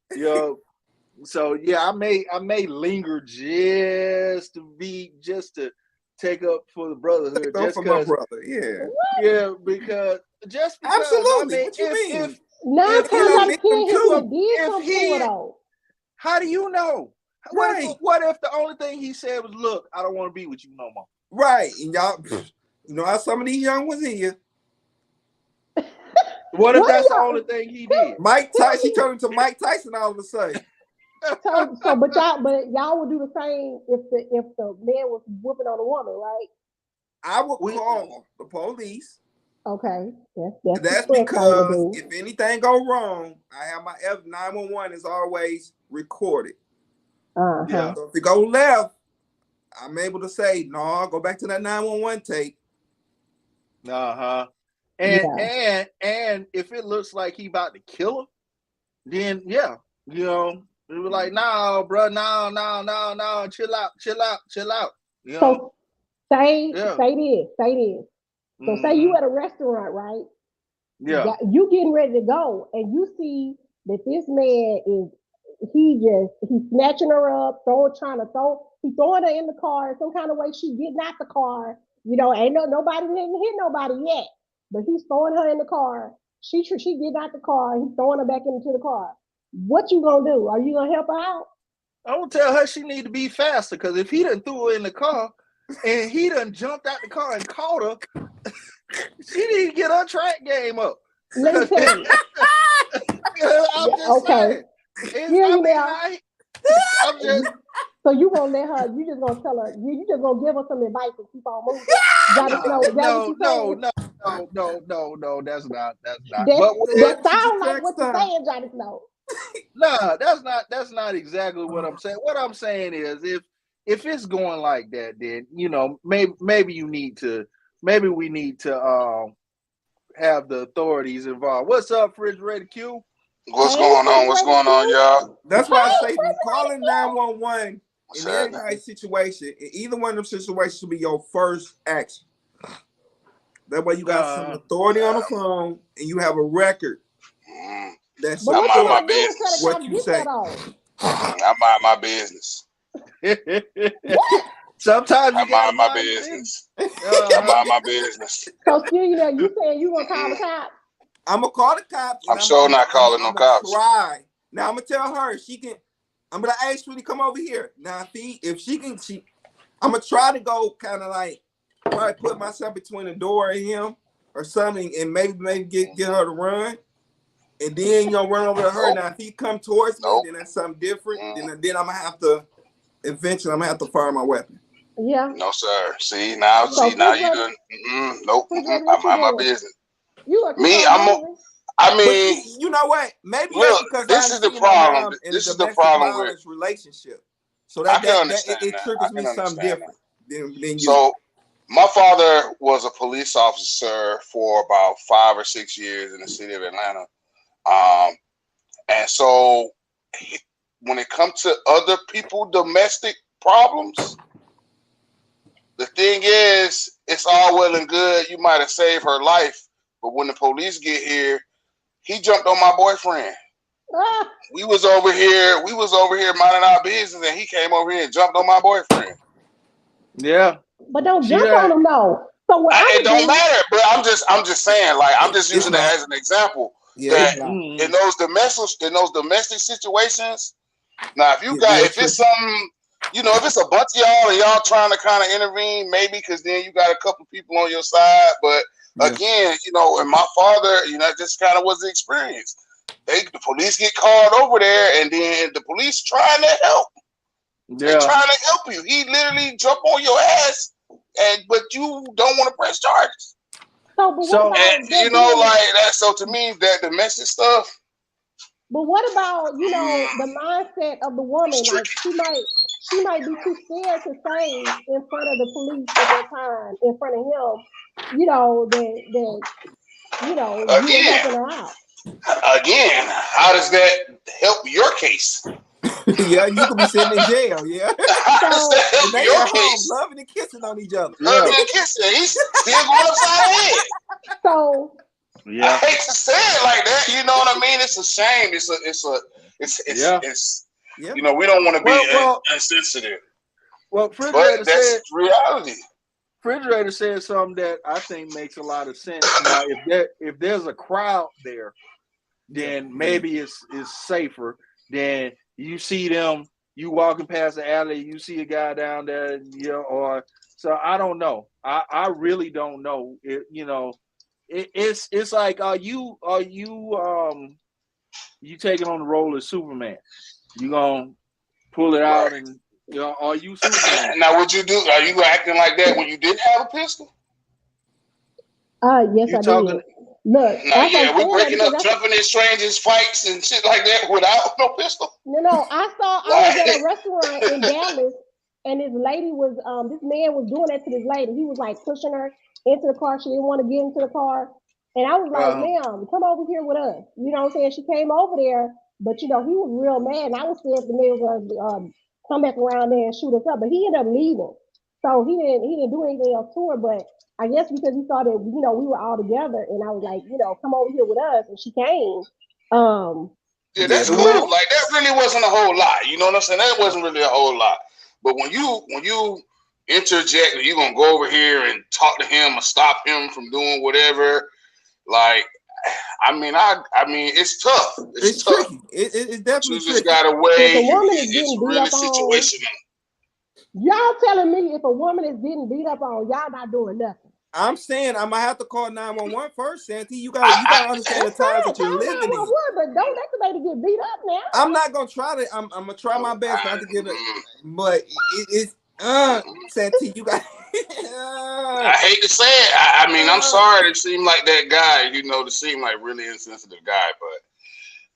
So yeah, I may linger just to take up for the brotherhood. Just for my brother, yeah. Yeah, because absolutely. I mean, what you mean? 9 times out of 10, he did something for it though. How do you know? Right. What if the only thing he said was, "Look, I don't want to be with you no more." Right, and y'all, how some of these young ones in here. What if that's the only thing he did? Mike Tyson, he turned into Mike Tyson all of a sudden. But y'all would do the same if the man was whooping on a woman, right? I would call the police. Okay, that's because if anything go wrong, I have my F911 is always recorded. Yeah. So if it go left, I'm able to say, no, go back to that 911 tape. And if it looks like he about to kill her, then we were like, no, bro, no, chill out. So say this. So say you at a restaurant, right? Yeah. You getting ready to go, and you see that this man he's snatching her up, he's throwing her in the car some kind of way. She getting out the car. Ain't nobody didn't hit nobody yet, but he's throwing her in the car. She getting out the car. He's throwing her back into the car. What you gonna do? Are you gonna help her out? I will tell her she need to be faster, because if he done threw her in the car and he done jumped out the car and caught her, she need to get her track game up. Let me tell you. I'm just saying. So you gonna let her? You just gonna tell her? You just gonna give her some advice and keep on moving? No. That's not. That sounds like what you're saying, Johnny Snow. No, that's not exactly what I'm saying. What I'm saying is, if it's going like that, then maybe we need to have the authorities involved. What's up, Refrigerator Q? What's going on, y'all? That's why I say calling 911 in every situation, in either one of them situations, should be your first action. That way you got some authority on the phone and you have a record. That's I mind my business. What you say? I mind my business. Sometimes I you gotta mind my mind business. I Uh-huh. mind my business. So still, you know, you saying you gonna call the cops? I'm gonna call the cops. And I'm sure not calling no cops. Try. Now I'm gonna tell her she can. I'm gonna ask Sweetie, come over here. Now, if she can, I'm gonna try to go kind of like probably put myself between the door and him or something, and maybe get her to run, and then you know run over to her. Nope. Now if he come towards me, Nope. then that's something different. Then I'm gonna have to eventually fire my weapon. Yeah. No, sir. See now you done. Nope. I mind my business. Me, I mean, But you know what? Maybe look, that's because this is the problem. This is the problem with relationship. So I can understand it that. triggers me something different than you. So my father was a police officer for about 5 or 6 years in the city of Atlanta. And so when it comes to other people domestic problems, the thing is, it's all well and good. You might have saved her life, but when the police get here, he jumped on my boyfriend. We was over here minding our business, and he came over here and jumped on my boyfriend. Yeah. But don't jump on him though. So what it don't matter, but I'm just saying, like, I'm just using that as an example. Yeah, that in those domestic situations, now if it's something, you know, if it's a bunch of y'all and y'all trying to kind of intervene, maybe because then you got a couple people on your side. But again, you know, and my father, you know, this kind of was the experience. The police get called over there, and then the police trying to help. They trying to help you. He literally jump on your ass, but you don't want to press charges. So and, you know, like that. So to me, that domestic stuff. But what about, you know, the mindset of the woman? Like she might be too scared to say in front of the police at that time, in front of him, you know, that you know, you were helping her out. Again, how does that help your case? Yeah, you could be sitting in jail. Yeah, so, they your at home case. loving and kissing on each other. Loving and kissing. He's still going upside the head. So I hate to say it like that. You know what I mean? It's a shame. It's you know, we don't want to be insensitive. Well, but that's reality. Refrigerator said something that I think makes a lot of sense. Now, if there's a crowd there, then maybe it's safer. Then you see them, you walking past the alley, you see a guy down there, you know, or so I don't know. I really don't know. You know, it's like are you taking on the role of Superman? You gonna pull it out and you know, are you Superman? Now, what you do? Are you acting like that when you didn't have a pistol? Yes, I did. Look, we're breaking up, jumping in strangers' fights and shit like that without no pistol. No, I was at a restaurant in Dallas, and this lady was, this man was doing that to this lady. He was like pushing her into the car. She didn't want to get into the car, and I was like, "Ma'am, come over here with us." You know what I'm saying? She came over there, but you know he was real mad, and I was scared the man was gonna come back around there and shoot us up. But he ended up leaving, so he didn't do anything else to her, but. I guess because he thought that, you know, we were all together, and I was like, you know, come over here with us, and she came. Yeah, that's cool. Like that really wasn't a whole lot. You know what I'm saying? That wasn't really a whole lot. But when you interject and you're gonna go over here and talk to him or stop him from doing whatever, like I mean, it's tough. It's tough. Tricky. It's definitely you just gotta weigh. It's really situational. Y'all telling me if a woman is getting beat up on, y'all not doing nothing. I'm saying I'm gonna have to call 911 first, Santee. You gotta understand the times that you're living in. But don't let the lady get beat up now. I'm not gonna try to. I'm gonna try my best not to get it, but it's Santee. You got. I hate to say it. I mean, I'm sorry to seem like that guy. You know, to seem like really insensitive guy, but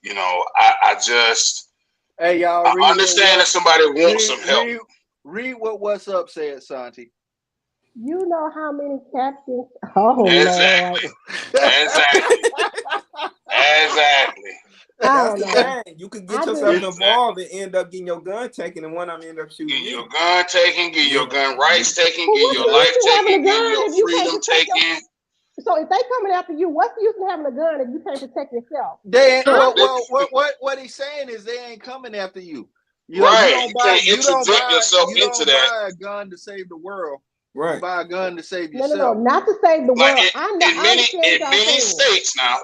you know, I just. Hey y'all, I understand that somebody wants some help. Read what What's Up said, Santi. You know how many captions? Oh, exactly. Lord. Exactly. That's the thing. You could get yourself involved and end up getting your gun taken, and one of them end up shooting. Get your gun taken, get your gun rights taken, get your life taken, get your freedom taken. So if they coming after you, what's the use of having a gun if you can't protect yourself? They ain't, what he's saying is they ain't coming after you. You can't interject yourself into that. Buy a gun to save the world. Right. You buy a gun to save No, yourself. not to save the world.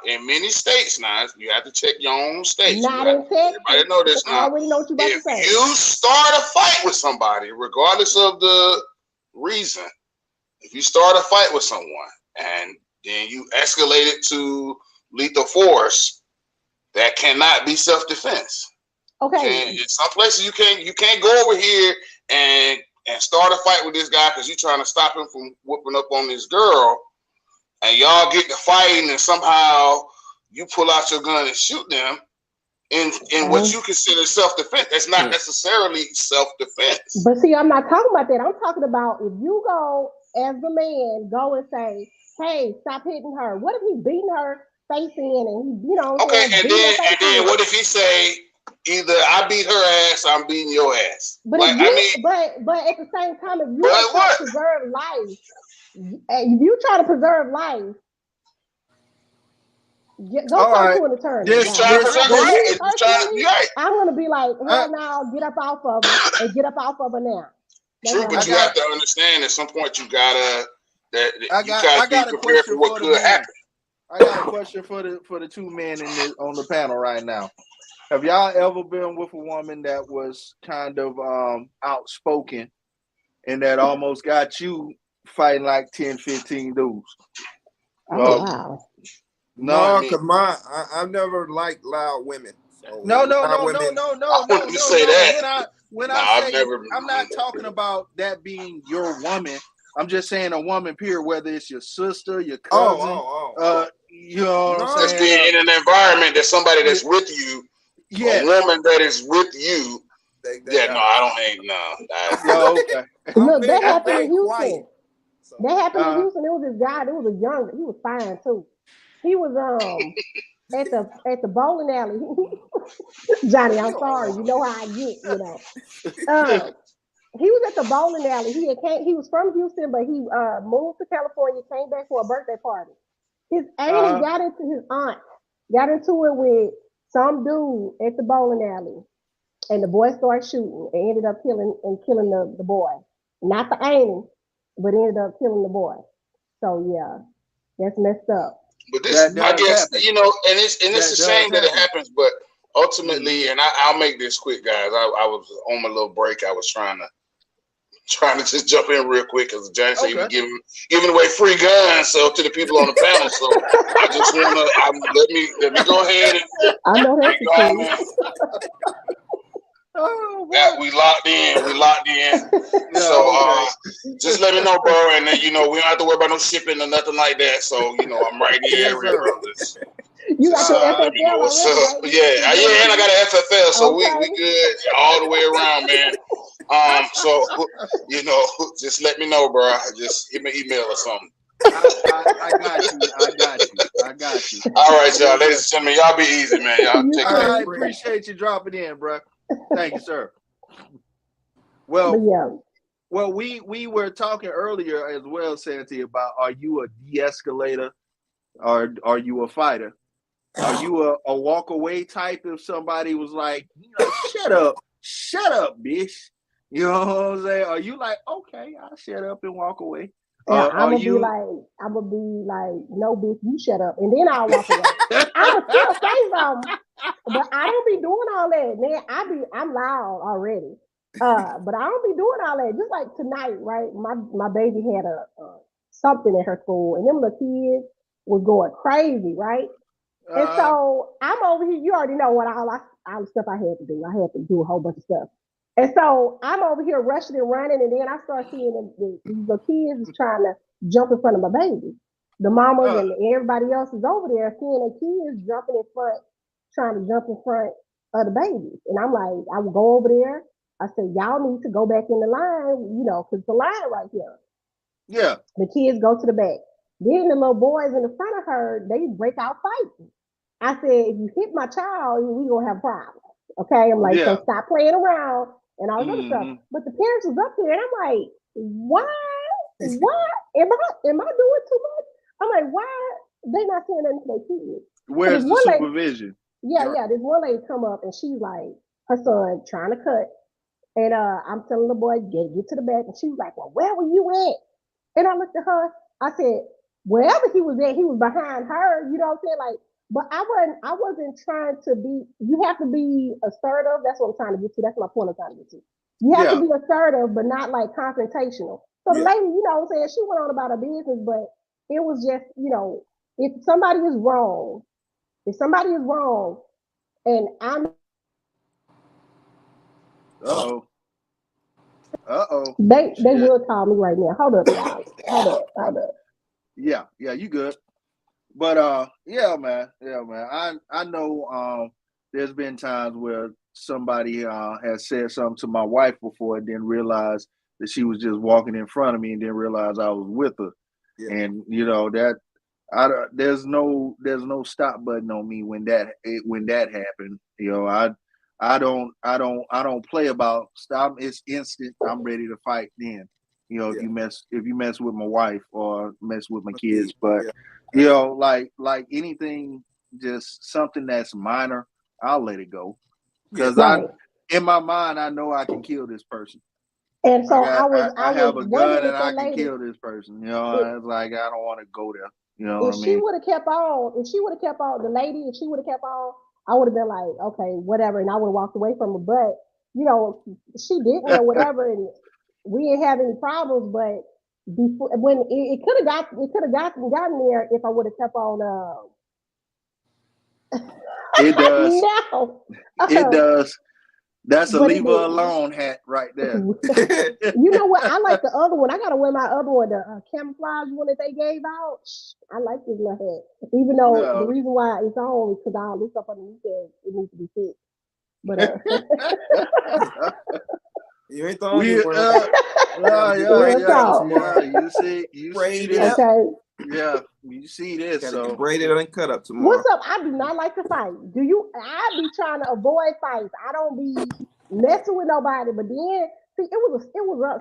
In many states now, you have to check your own states. Not in Texas. Everybody know this now. I already know what you're about to say. If you start a fight with somebody, regardless of the reason, if you start a fight with someone and then you escalate it to lethal force, that cannot be self-defense. Okay. In some places you can't go over here and start a fight with this guy because you're trying to stop him from whooping up on this girl, and y'all get to fighting, and somehow you pull out your gun and shoot them in what you consider self-defense. That's not necessarily self-defense. But see, I'm not talking about that. I'm talking about if you go as the man, go and say, "Hey, stop hitting her." What if he beating her face in and he, Okay, and then what if he say, either I beat her ass, or I'm beating your ass? But but at the same time, if you try to preserve life, if you try to preserve life, go talk to an attorney. I'm gonna be like, hell now, get up off of her and get up off of her now. True, but you have to understand at some point you gotta be prepared for what could happen. I got a question for the two men on the panel right now. Have y'all ever been with a woman that was kind of outspoken and that almost got you fighting like 10, 15 dudes? Wow. No, because I've never liked loud women. So no. I wouldn't say that. I'm not talking about that being your woman. I'm just saying a woman, period, whether it's your sister, your cousin, you know what I'm saying? Just being in an environment that somebody that's with you, a woman that is with you. Okay. Look, that happened in Houston. That happened in Houston. It was this guy. He was fine too. He was at the bowling alley. Johnny, I'm sorry. You know how I get. He was at the bowling alley. He was from Houston, but he moved to California, came back for a birthday party. His aunt got into it with some dude at the bowling alley, and the boy started shooting and ended up killing the boy. Not the auntie, but ended up killing the boy. So yeah, that's messed up. But this, I guess, and it's a shame that it happens. But ultimately, and I'll make this quick, guys. I was on my little break. I was trying to just jump in real quick because Johnny said he was giving away free guns to the people on the panel. So I just want to let me go ahead and I know that's we locked in. So just let me know, bro, and then we don't have to worry about no shipping or nothing like that. So I'm right in the area. You got your FFL already, yeah, and I got an FFL, so we good all the way around, man. So just let me know, bro. Just hit me an email or something. I got you. All right, y'all, ladies and gentlemen, y'all be easy, man. Y'all take care. I appreciate you dropping in, bro. Thank you, sir. Well, we were talking earlier as well, Santi, about are you a de-escalator or are you a fighter? Are you a walk away type if somebody was like, shut up, bitch? You know what I'm saying? Are you like, okay, I'll shut up and walk away? I'm gonna be like, no, bitch, you shut up, and then I'll walk away. I'ma still say something, but I don't be doing all that, man. I'm loud already, but I don't be doing all that. Just like tonight, right? My baby had a something at her school, and them little kids was going crazy, right? And so I'm over here. You already know what all the stuff I had to do. I had to do a whole bunch of stuff. And so I'm over here rushing and running, and then I start seeing the kids is trying to jump in front of my baby. The mamas and everybody else is over there seeing the kids jumping in front, trying to jump in front of the babies. And I'm like, I would go over there. I said, y'all need to go back in the line, because the line right here. Yeah. The kids go to the back. Then the little boys in the front of her, they break out fighting. I said, if you hit my child, we gonna have problems. Okay, I'm like, so stop playing around and all this other stuff. But the parents was up there, and I'm like, why? Am I doing too much? I'm like, why they not saying nothing to their kids? Where's the supervision? Yeah. This one lady come up, and she's like, her son trying to cut, And I'm telling the boy, get to the back. And she was like, well, where were you at? And I looked at her. I said, wherever he was at, he was behind her. You know what I'm saying? Like, but I wasn't trying to be. You have to be assertive. That's what I'm trying to get to. That's my point I'm trying to get to. You have to Yeah. be assertive, but not like confrontational. So the Yeah. lady, you know what I'm saying, she went on about her business, but it was just, if somebody is wrong, if somebody is wrong, and I'm Uh-oh. Uh-oh. they Shit. will call me right now. Hold up, y'all. Hold up. Yeah, you good. But yeah, man. Yeah, man. I know there's been times where somebody has said something to my wife before and didn't realize that she was just walking in front of me and didn't realize I was with her. Yeah. And that there's no stop button on me when that happened. I don't play about stop. It's instant. I'm ready to fight then. If Yeah. you mess with my wife or mess with my kids, Yeah. but Yeah. like anything, just something that's minor, I'll let it go Yeah. because Right. in my mind, I know I can kill this person. And so I I was have a gun wondering and if I that can lady, kill this person. if, It's like I don't want to go there. You know what if I she mean? would have kept on, the lady, if she would have kept on, I would have been like, okay, whatever, and I would have walked away from her. But she didn't or whatever, and we didn't have any problems. But before, when it could have gotten there if I would have kept on. It does. No, It does. That's a but it leave her did. alone hat right there. You know what? I like the other one. I gotta wear my other one, the camouflage one that they gave out. I like this little hat, even though the No. reason why it's on is because I look up underneath it needs to be fixed. But You ain't the only we one. Gotta get yeah. real braided up talk. tomorrow. You see Braided this. up. Okay, Yeah, you see this. Gotta get So braided and cut up tomorrow. what's up? I do not like to fight. Do you? I be trying to avoid fights. I don't be messing with nobody. But then, see, it was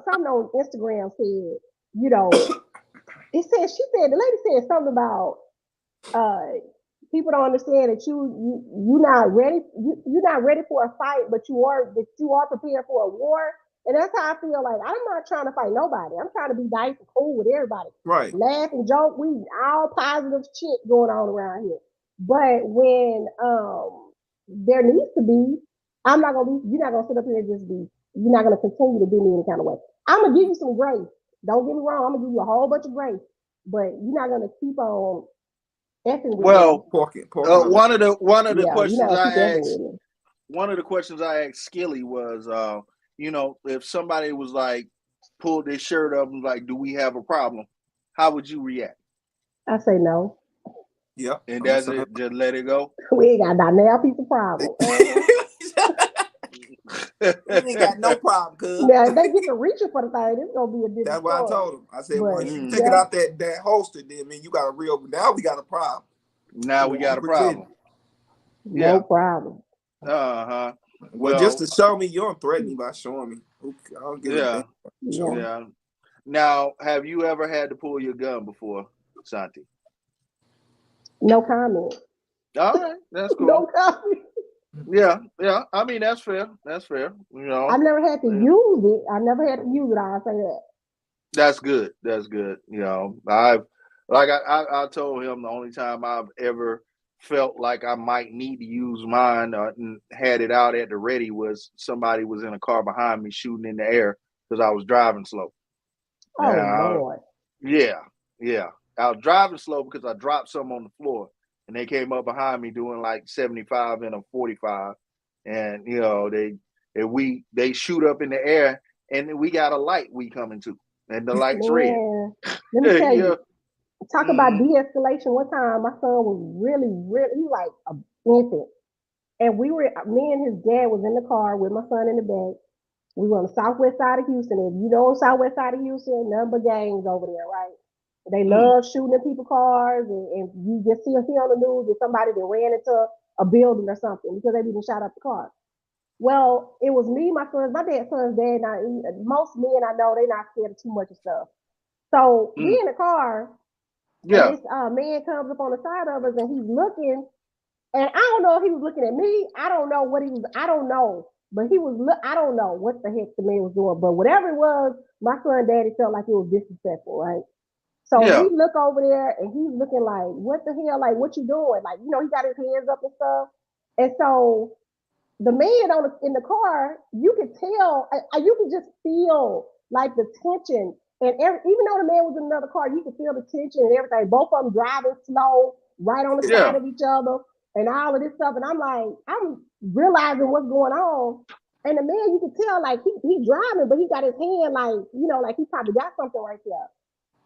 something on Instagram said, you know, the lady said something about uh people don't understand that you not ready you're not ready for a fight, but you are prepared for a war. And that's how I feel. Like, I'm not trying to fight nobody. I'm trying to be nice and cool with everybody. Right. Laugh and joke. We all positive shit going on around here. But when there needs to be, you're not gonna sit up here and just be you're not gonna continue to do me any kind of way. I'm gonna give you some grace. Don't get me wrong, I'm gonna give you a whole bunch of grace. But you're not gonna keep on effing with me. well, Porking on one of the Yeah, you're questions not gonna keep I effing asked, with me. one of the questions I asked Skilly was, if somebody was like pulled their shirt up and like, do we have a problem? How would you react? I say no. Yep. And I'm the that's same. it. Just let it go. We ain't got that now piece of problem. We ain't got no problem, cuz. Now if they get to reaching for the thing, it's gonna be a That's different what I story. told him. I said, But once you take it yeah, out that holster, then man, you got a real. Now we got a problem. Now we yeah, got a problem. no Yeah. problem. Uh-huh. Well, just Well, to show me, you don't threaten me by showing me. Okay, I don't give a yeah. damn. Yeah. Yeah. Now, have you ever had to pull your gun before, Santi? No comment. All right, that's No cool. comment. Yeah, yeah. I mean, that's fair. That's fair. I never had to Yeah. use it. I never had to use it. I'll say that. That's good. That's good. I told him the only time I've ever felt like I might need to use mine and had it out at the ready was somebody was in a car behind me shooting in the air because I was driving slow. Oh Yeah, Lord. yeah, yeah. I was driving slow because I dropped some on the floor, and they came up behind me doing like 75 and a 45, and they shoot up in the air, and we got a light we coming to, and the light's red. Man, let me tell Yeah. you. Talk about Mm-hmm. de-escalation. One time, my son was really, really, he was like an infant. And me and his dad was in the car with my son in the back. We were on the southwest side of Houston. If you know southwest side of Houston, none but gangs over there, right? They Mm. love shooting at people's cars, and you just see on the news that somebody that ran into a building or something because they didn't shot up the car. Well, it was me, my dad's son's dad. Now, most men I know, they not scared of too much of stuff. So we Mm. in the car, and Yeah. this man comes up on the side of us, and he's looking, and I don't know if he was looking at me. I don't know what he was. I don't know. but he was. I don't know what the heck the man was doing, but whatever it was, my son daddy felt like it was disrespectful, right? So Yeah. he look over there and he's looking like, what the hell? Like, what you doing? Like, he got his hands up and stuff. And so the man in the car, you could tell, you could just feel like the tension. And even though the man was in another car, you could feel the tension and everything. Both of them driving slow, right on the side Yeah. of each other, and all of this stuff. And I'm like, I'm realizing what's going on. And the man, you could tell, like he driving, but he got his hand like, like he probably got something right there.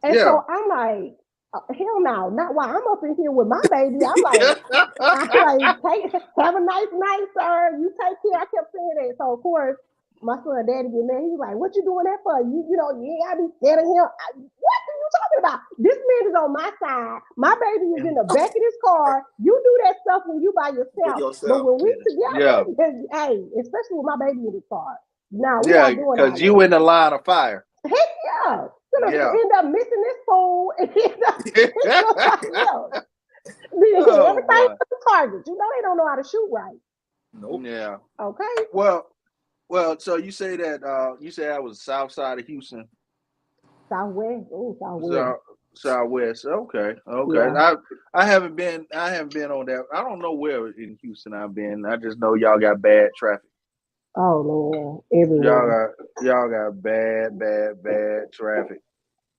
And Yeah. so I'm like, hell no, not while I'm up in here with my baby. I'm like, have a nice night, sir. You take care. I kept saying that. So of course, my son daddy get mad. He's like, what you doing that for? You ain't gotta be scared of him. What are you talking about? This man is on my side. My baby is in the back of this car. You do that stuff when you by yourself. But when we Yeah. together, hey, especially with my baby in the car. No, we Yeah, not doing all because that. you in the line of fire. Heck yeah. Gonna Yeah. end up missing this fool and end up somebody else. Oh, Everything boy. is a target. They don't know how to shoot right. Nope. Yeah. Okay. Well, so you say that was south side of Houston. Southwest. Oh, Southwest. Southwest. Okay. Yeah. I haven't been on that. I don't know where in Houston I've been. I just know y'all got bad traffic. Oh man, everywhere. Y'all got bad traffic.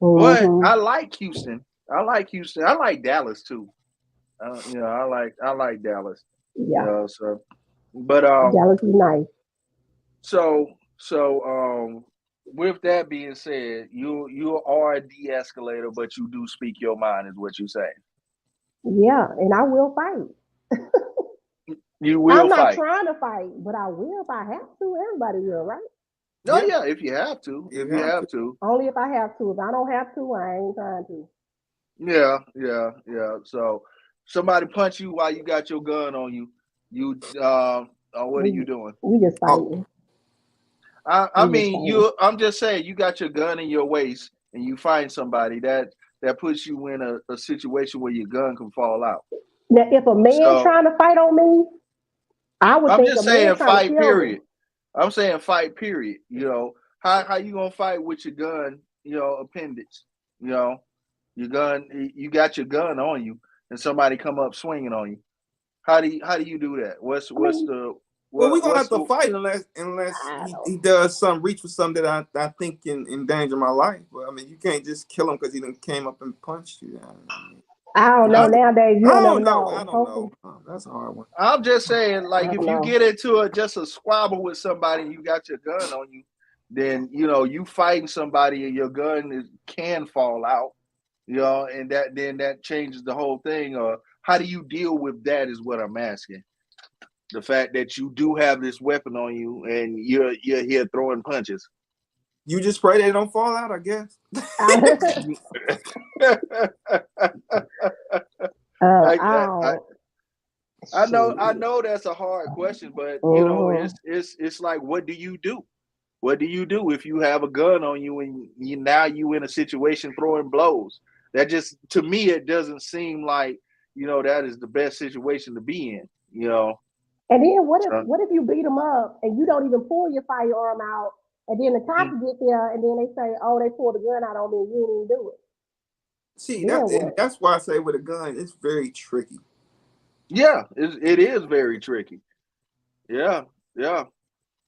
But Mm-hmm. I like Houston. I like Dallas too. I like Dallas. Yeah. So but Dallas is nice. so with that being said, you are a de-escalator, but you do speak your mind, is what you say. Yeah, and I will fight. You I'm will not fight. trying to fight, but I will if I have to. Everybody will, right? Oh Yeah. yeah, if you have to. You If you have have to. to. Only if I have to. If I don't have to, I ain't trying to. Yeah. So somebody punch you while you got your gun on you. You what are you We doing? we just Oh, fighting. I We just mean, fighting. I'm just saying, you got your gun in your waist and you find somebody that puts you in a situation where your gun can fall out. Now, if a man So trying to fight on me, I would I'm think a just man saying trying to fight kill me. period. I'm saying fight period. How you gonna fight with your gun, appendix? You know, your gun, you got your gun on you and somebody come up swinging on you. How do you do that? I mean, well, we're gonna what's have to the fight unless I he does some reach for something that I think can endanger my life. But I mean, you can't just kill him because he done came up and punched you. I don't know. I, Nowadays, you I don't never don't know. I know. don't Hopefully, know. That's a hard one. I'm just saying, I like, don't if you know. get into just a squabble with somebody and you got your gun on you, then you fighting somebody and your gun can fall out, and that changes the whole thing. Or how do you deal with that is what I'm asking. The fact that you do have this weapon on you and you're here throwing punches. You just pray they don't fall out, I guess. I, I, Oh, I shoot. know that's a hard question, but Mm-hmm. it's like, what do you do? What do you do if you have a gun on you and you in a situation throwing blows? That just, to me, it doesn't seem like that is the best situation to be in. And then what if So, what if you beat them up and you don't even pull your firearm out, and then the cops get there and then they say, "Oh, they pulled the gun out on me. You didn't even do it." See, Then what? that's why I say with a gun, it's very tricky. yeah, it is very tricky. Yeah, yeah.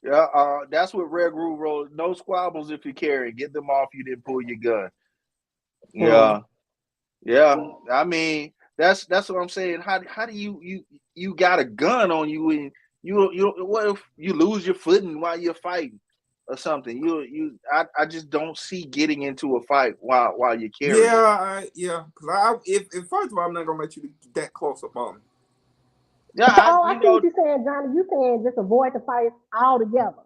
Yeah, that's what Red Rule Road. No squabbles if you carry. Get them off. You didn't pull your gun. Hmm. Yeah, yeah. I mean, that's what I'm saying. How do you got a gun on you and you what if you lose your footing while you're fighting or something? I just don't see getting into a fight while you're carrying. Yeah. Because if first of all, I'm not gonna let you get that close up on me. Yeah, So, oh, I see what you're saying, Johnny. You saying just avoid the fight altogether.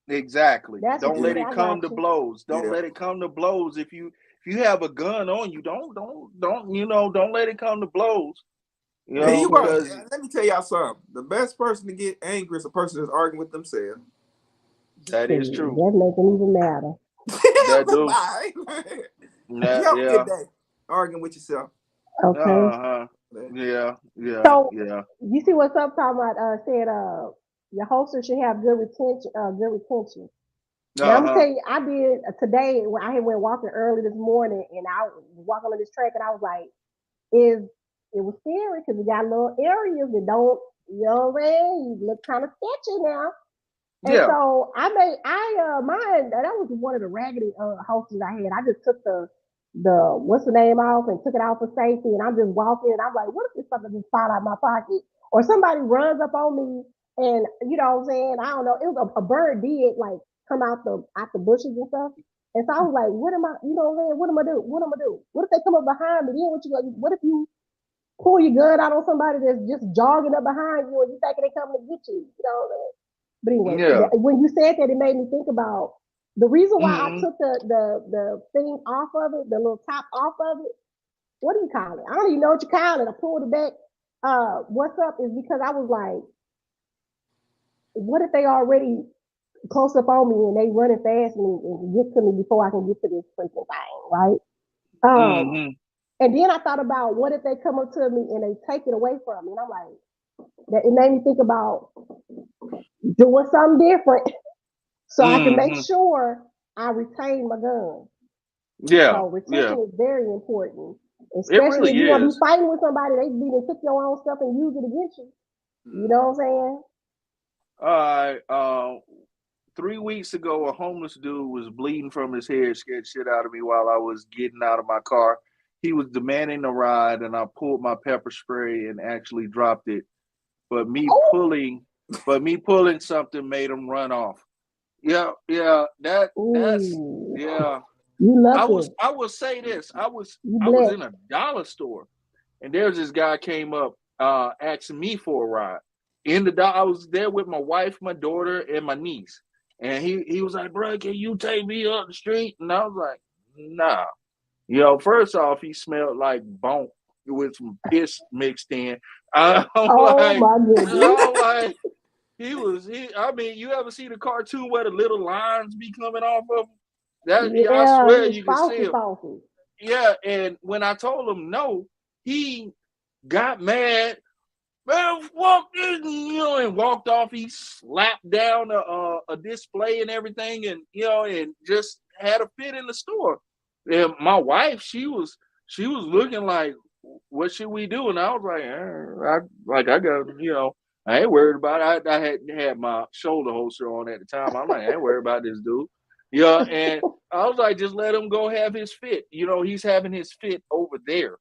exactly. That's what Don't you Yeah, let say. it I come got to you. blows. Don't yeah. let it come to blows. If you have a gun on you, don't let it come to blows. And you are, Because let me tell y'all something. The best person to get angry is a person that's arguing with themselves. that is Shoot, true. that make it even matter. That do. Bye. You That, have a yeah. good day arguing with yourself. Okay. Uh-huh. Yeah. So Yeah. you see what's up talking about? Said Your holster should have good retention. Good retention. Now I'm gonna Uh-huh. tell you, I did today when I went walking early this morning, and I was walking on this track, and I was like, "Is it was scary because we got little areas that don't, you know what I'm saying? You look kind of sketchy now." And Yeah. so mine that was one of the raggedy holsters I had. I just took the what's the name off and took it out for safety, and I'm just walking, and I'm like, what if this something just fall out of my pocket, or somebody runs up on me, and you know what I'm saying? I don't know. It was a bird did like come out the bushes and stuff. And so I was like, what am I, you know what I'm saying? What am I do? What am I do? What if they come up behind me? Then what if you pull your gun out on somebody that's just jogging up behind you and you thinking they coming to get you? You know what I mean? But anyway, Yeah. when you said that, it made me think about the reason why I Hmm. took the thing off of it, the little top off of it. What do you call it? I don't even know what you call it. I pulled it back. What's up is because I was like, what if they already close up on me and they running fast and get to me before I can get to this freaking thing, right? Um, Hmm. and then I thought about what if they come up to me and they take it away from me, and I'm like, that it made me think about doing something different so I can make Hmm. sure I retain my gun. Yeah. So Yeah. retention is very important, It especially really if you're gonna be is. fighting with somebody, they be to take your own stuff and use it against you. You know what I'm saying? All right. 3 weeks ago, a homeless dude was bleeding from his head, scared shit out of me while I was getting out of my car. He was demanding a ride, and I pulled my pepper spray and actually dropped it. But me Oh, pulling, but me pulling something made him run off. Yeah, yeah. That's ooh, yeah. you I lucky. was. I will say this. You I was blessed. in a dollar store, and there's this guy came up asking me for a ride. I was there with my wife, my daughter, and my niece. And he was like, bro, can you take me up the street? And I was like, nah. First off, he smelled like bone with some piss mixed in. I'm Oh like, my goodness. I'm like, I mean, you ever see the cartoon where the little lines be coming off of him? I Yeah, he swear was you can see saucy, him. saucy. Yeah, and when I told him no, he got mad. Man, walk in, and walked off. He slapped down a display and everything, and and just had a fit in the store. And my wife, she was looking like, what should we do? And I was like, I got, I ain't worried about it. I had my shoulder holster on at the time. I'm like, I ain't worried about this dude. Yeah, and I was like, just let him go have his fit. He's having his fit over there.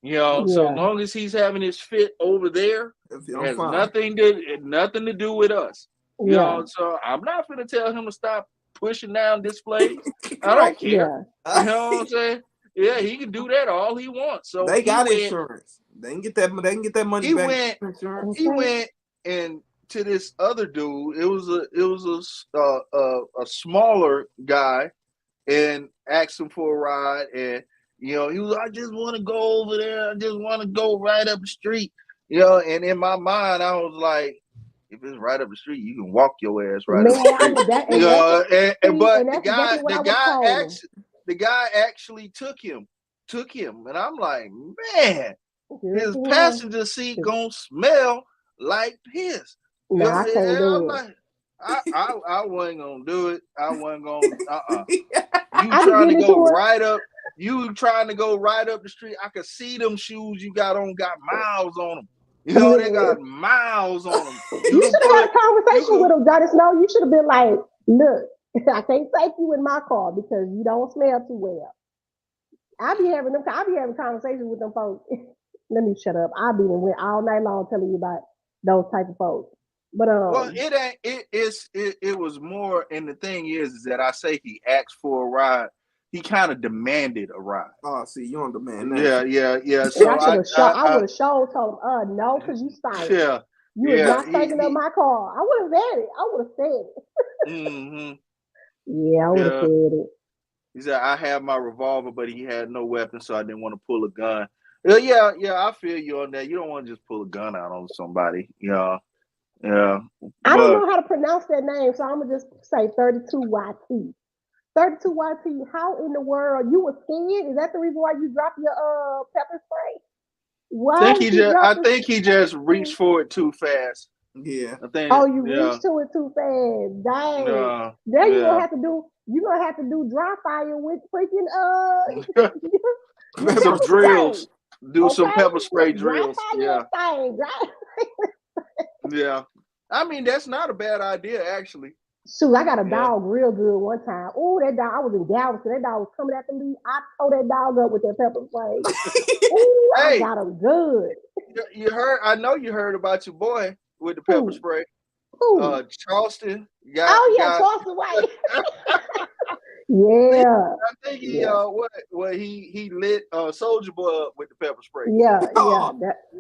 So Yeah, long as he's having his fit over there, it I'm has fine. nothing to do with us. yeah, So I'm not gonna tell him to stop pushing down displays. I don't Right. care. yeah. You know what I'm saying? Yeah, he can do that all he wants. So They got insurance. They can get that. They can get that money he back. went Insurance. he Okay. went and to this other dude. It was a smaller guy, and asked him for a ride. And he was, I just want to go over there. I just want to go right up the street. And in my mind, I was like, if it's right up the street, you can walk your ass right up the Man, I street. would that, and that's what see, But and that's exactly what I was told. the guy actually took him, and I'm like, man, Good his for him. passenger seat gonna smell like piss. Nah, I can't And I'm do it. like, I wasn't gonna do it. I wasn't gonna. You I be trying to getting go into it. right up? You trying to go right up the street? I could see them shoes you got on got miles on them. They got Man, miles on them. You you can should have had put a you conversation can. with him, Johnny Snow. You should have been like, look, I can't take you in my car because you don't smell too well. I be having conversations with them folks. Let me shut up. I'll be went all night long telling you about those type of folks. But Well, it ain't. It was more, and the thing is that I say he asked for a ride. He kind of demanded a ride. Oh, see, you on demand now. Yeah, yeah, yeah. and So I would have showed told him, no, because you stank. yeah, You is yeah. not taking up my car. I would have said it. I would have said it. Hmm. Yeah, I would have Yeah. said it. He said I had my revolver, but he had no weapon, so I didn't want to pull a gun. Yeah, yeah. I feel you on that. You don't want to just pull a gun out on somebody. Yeah, yeah. I don't But know how to pronounce that name, so I'm gonna just say 32YT. 32YT. How in the world you were scared? Is that the reason why you dropped your pepper spray? Why did you drop I the think he just reached spray? for it too fast. Yeah. I think. Oh, you Yeah. reached to it too fast. Dang. No. Now Yeah. you're gonna have to do dry fire with freaking your Some Pepper pepper spray. drills. spray. Do some Okay? pepper spray Dry drills. fire Yeah. that thing. Dry. Yeah. I mean, that's not a bad idea, actually. Shoot, I got a Yeah. dog real good one time. Oh, that dog, I was in Galveston. That dog was coming after me. I tore that dog up with that pepper spray. Oh, I Hey, got him good. you heard? I know you heard about your boy with the pepper Who? spray. Who? Charleston Oh yeah, got. Charleston White. See, Yeah. I think he Yeah. what he lit Soldier Boy up with the pepper spray. Yeah. Oh,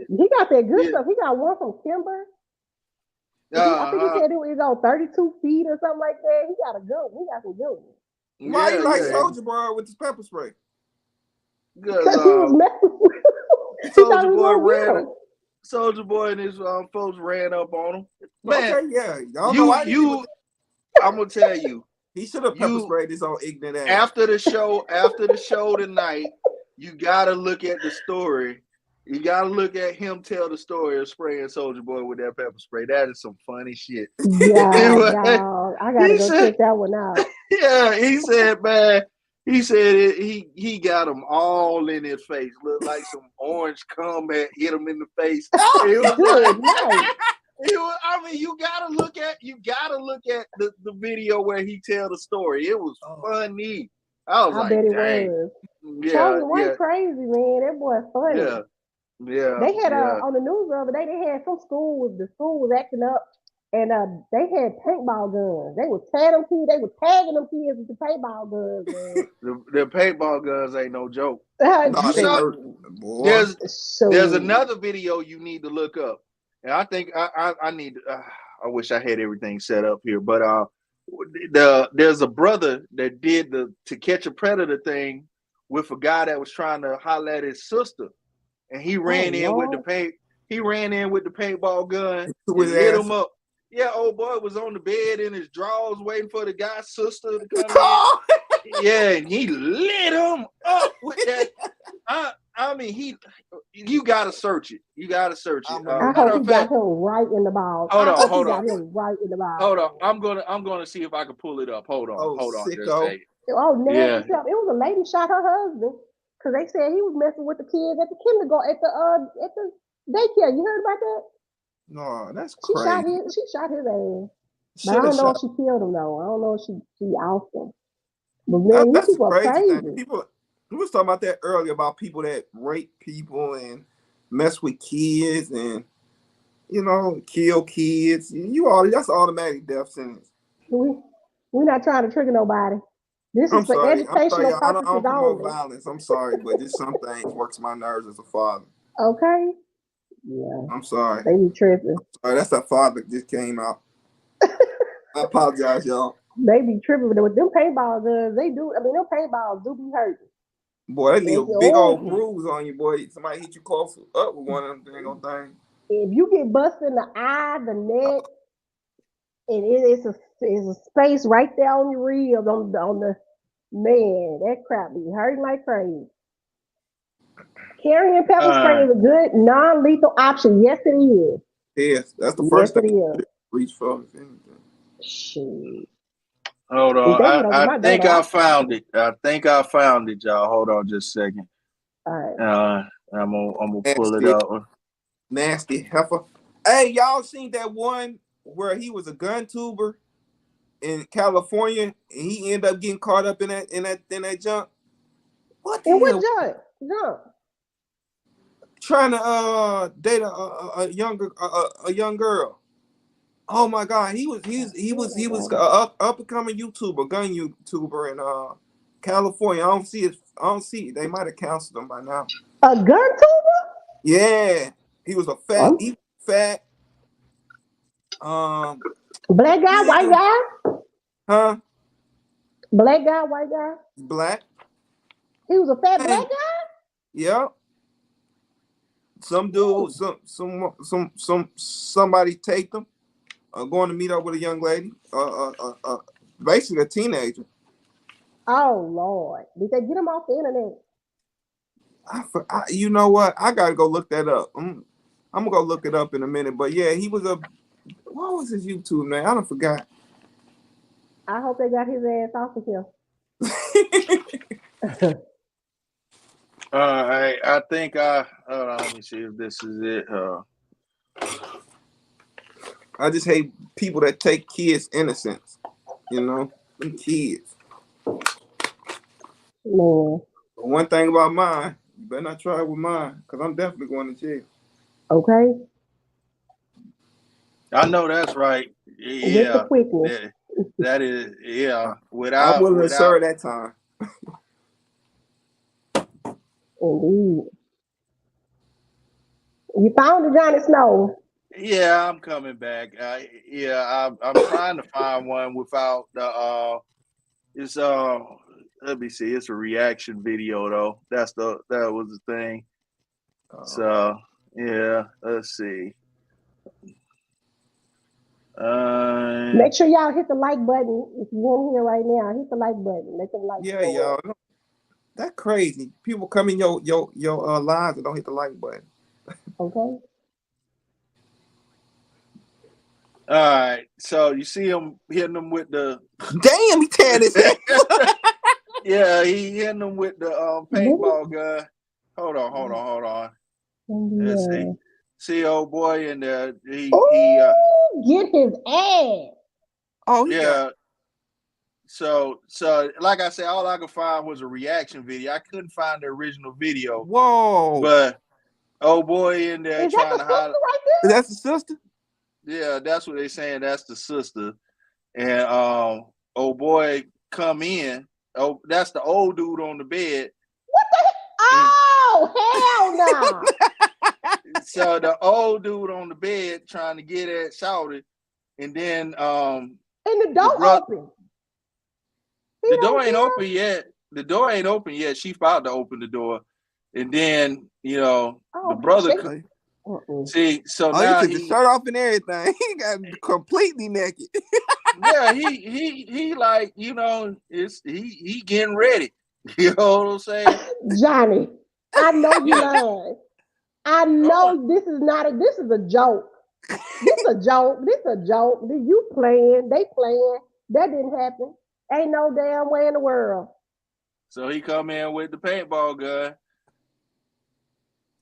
He got that good Yeah. stuff. He got one from Timber. I think he Uh-huh. said it was on 32 feet or something like that. He got a good one. He got some good ones. why you like Yeah. Soldier Boy with his pepper spray? Because Because he was messing with him. He thought Soldier he was Boy gonna get ran. him. Soldier Boy and his folks ran up on him. Man, Okay, yeah. I don't know why I'm gonna tell you. he should have pepper sprayed his own ignorant ass. After the show tonight, you gotta look at the story. You gotta look at him tell the story of spraying Soldier Boy with that pepper spray. That is some funny shit. Yeah, Anyway, dog. I gotta go check that one out. Yeah, he said, man. He said he got them all in his face. Looked like some orange cum had hit him in the face. It was Good like, night. I mean, you gotta look at the video where he tell the story. It was funny. I was I like, bet it dang. was. Yeah, Charleston White yeah, crazy, man. That boy funny. yeah. They had yeah. on the news the other day. They had the school was acting up, and they had paintball guns. They were tagging them kids. They were tagging them kids with the paintball guns. Man. The paintball guns ain't no joke. No, You they saw hurt, boy. there's another video you need to look up, and I think I need. I wish I had everything set up here, but there's a brother that did the To Catch a Predator thing with a guy that was trying to holler at his sister, and he ran in with the paint. He ran in with the paintball gun and lit him up. Yeah, old boy was on the bed in his drawers waiting for the guy's sister to come in. Yeah, and he lit him up with that. I mean, you gotta search it. You gotta search it. I hope he got him right in the ball. Hold on. Got him right in the ball. Hold on. I'm gonna see if I can pull it up. Hold on. Just a second. Oh, nasty stuff. It was a lady shot her husband because they said he was messing with the kids at the kindergarten at the daycare. You heard about that? No, that's crazy. She shot his ass. But I don't know if she killed him though. I don't know if she ousted him. But man, that's people are crazy. Thing. People, we was talking about that earlier about people that rape people and mess with kids and kill kids. That's automatic death sentence. We're not trying to trigger nobody. This is for educational purposes I don't promote only. violence. I'm sorry, but just some things works my nerves as a father. Okay. Yeah. I'm sorry. They be tripping. Sorry, that's that father that just came out. I apologize, y'all. They be tripping with them paintball guns. They do. I mean, them paintballs do be hurting. Boy, they leave a big old bruise on you, boy. Somebody hit you close up with one of them dang old things. If you get busted in the eye, the neck, and it's a space right there on your ribs on the man, that crap be hurting like crazy. Carrying pepper spray is a good non-lethal option. Yes, it is. Yes, that's the first thing you reach for. Shit. Hold on. I think I found it. Y'all. Hold on just a second. All right. I'm gonna pull it up. Nasty heifer. Hey, y'all seen that one where he was a gun tuber in California and he ended up getting caught up in that junk? What junk? Trying to date a young girl. Oh my God, he was an up and coming YouTuber, gun YouTuber in California. I don't see it. They might have canceled him by now. A gun tuber? Yeah, he was a fat. Black guy, white guy? Huh? Black guy, white guy? Black. He was a fat black guy? Yeah. Some dude, somebody take them. Going to meet up with a young lady. Basically a teenager. Oh Lord! Did they get him off the internet? You know what? I gotta go look that up. I'm gonna go look it up in a minute. But yeah, he was a What was his YouTube name? I don't forgot. I hope they got his ass off of here. I think hold on, let me see if this is it. I just hate people that take kids' innocence. You know, them kids. Man. But one thing about mine, you better not try it with mine, because I'm definitely going to jail. Okay. I know that's right. With the Yeah, quickness. that is. Yeah, I'm willing to serve that time. Indeed. You found the Johnny Snow. Yeah, I'm coming back. I'm trying to find one without the. It's Let me see. It's a reaction video though. That was the thing. So yeah, let's see. Make sure y'all hit the like button. If you're in here right now, hit the like button. Let them like. Yeah, y'all. That's crazy. People come in your lives and don't hit the like button. Okay. All right. So you see him hitting them with the. Damn, he tearing his head. Yeah, he hitting them with the paintball gun. Hold on. Let's see. See old boy in there. He get his ass. Oh yeah. So like I said, all I could find was a reaction video. I couldn't find the original video. Whoa! But old boy in there trying to hide. Right there? That's the sister. Yeah, that's what they're saying. That's the sister. And old boy come in. Oh, that's the old dude on the bed. What the heck? Oh, hell no. So the old dude on the bed trying to get at Shawty, and then and the door open. The door ain't open yet. The door ain't open yet. She's about to open the door, and then the brother. See, so now he took the shirt off and everything. He got completely naked. Yeah, he like he getting ready. You know what I'm saying, Johnny? I know you lying. I know this is a joke. This is a joke. You playing? They playing? That didn't happen. Ain't no damn way in the world. So he come in with the paintball gun,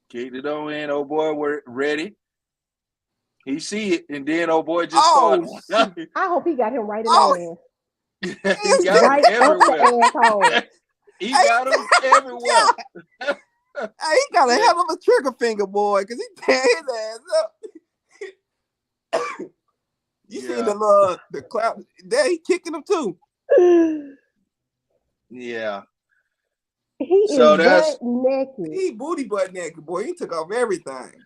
kicked it on in. Old boy, we're ready. He see it, and then old boy just started. I hope he got him right in the ass. He got him everywhere. He got him everywhere. Hey, he got a hell of a trigger finger, boy, because he tear his ass up. You seen the cloud? There, he kicking him too. Yeah. He is butt naked. He booty butt naked, boy. He took off everything.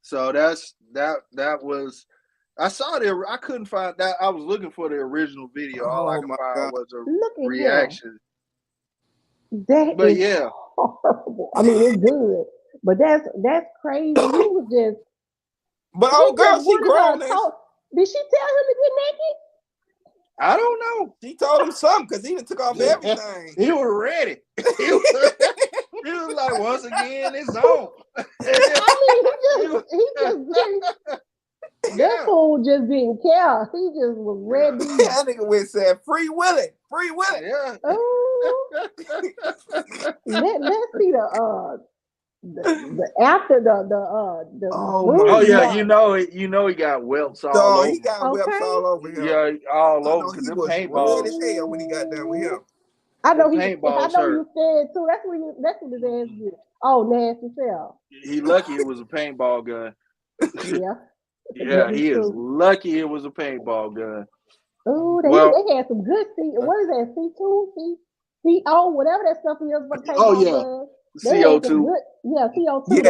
So that was. I saw I couldn't find that. I was looking for the original video. All I could find was a reaction. Yeah. Horrible. I mean, it's good, but that's crazy. He was just. But girl, she grown. Did she tell him to get naked? I don't know. She told him something because he took off everything. He was ready. He was like, once again, it's on. That fool just didn't care. He just was ready. That nigga said, free Willie. Yeah. Oh. Let's see the after the oh yeah, you know he got welts all over. He got welts all over him. Yeah, all over because he the was paintball. red as hell when he got done with him. I know you said too. That's what his ass did. Oh, nasty self. He lucky it was a paintball gun. Yeah. Yeah, he is lucky it was a paintball gun. Oh, they had some good what is that? C2, CO, whatever that stuff is. Oh yeah. CO2. CO2. Yeah,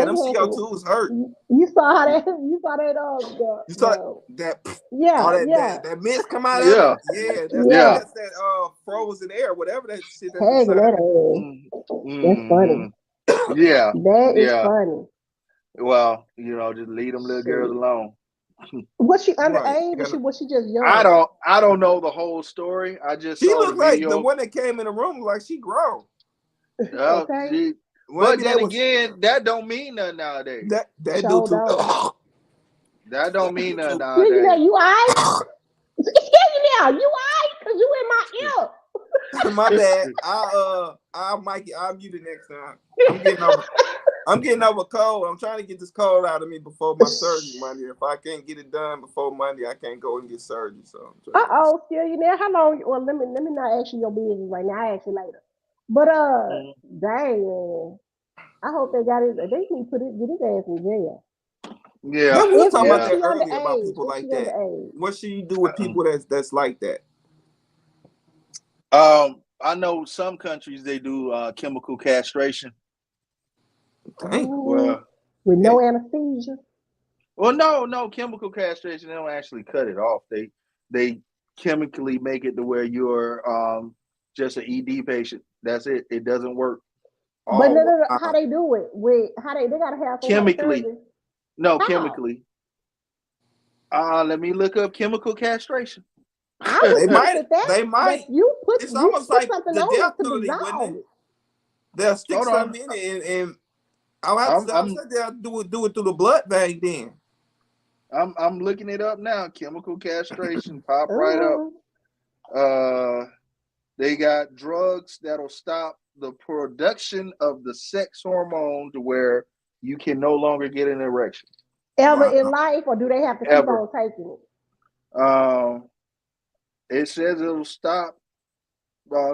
them CO2 was hurt. You saw that? You saw that? That mist come out of it. That's that frozen air, whatever that shit. That's funny. Yeah, that is funny. Well, just leave them little girls alone. Was she underage? Was she just young? I don't know the whole story. I just she saw looked the video. like the one that came in the room like she grown. Okay. But then again, that don't mean nothing nowadays. That do too. That don't mean nothing Yeah, you know, nowadays. you alright? Yeah, you know, you alright? Cause you in my ear. My bad. I'll mute it next time. I'm getting over cold. I'm trying to get this cold out of me before my surgery Monday. If I can't get it done before Monday, I can't go and get surgery. So I'm trying to get Still you there? How long? Well, let me not ask you your business right now. I ask you later. But Mhm. dang, man. I hope they got it. They need to get his ass in jail. Yeah, Yeah, we were talking about yeah. that Is she earlier about underage? people Is like she that. underage? What should you do with people that's like that? I know some countries they do chemical castration. Dang. Ooh, Well, with no anesthesia. no, chemical castration. They don't actually cut it off. They chemically make it to where you're just an ED patient. That's it. It doesn't work. But Oh no. How wow. they do it? With how they gotta have some kind of Chemically, surgery. no, How? chemically. Let me look up chemical castration. I would They think might. that They that might. you It's put almost like something the on death it to penalty, wouldn't dissolve it? it. They'll stick Hold on. something in it, and I'll I'm say I'm they'll do it through the blood vein. Then I'm looking it up now. Chemical castration, pop right up. Ooh. They got drugs that'll stop the production of the sex hormone to where you can no longer get an erection Ever wow. in life, or do they have to keep ever. on taking it? It says it'll stop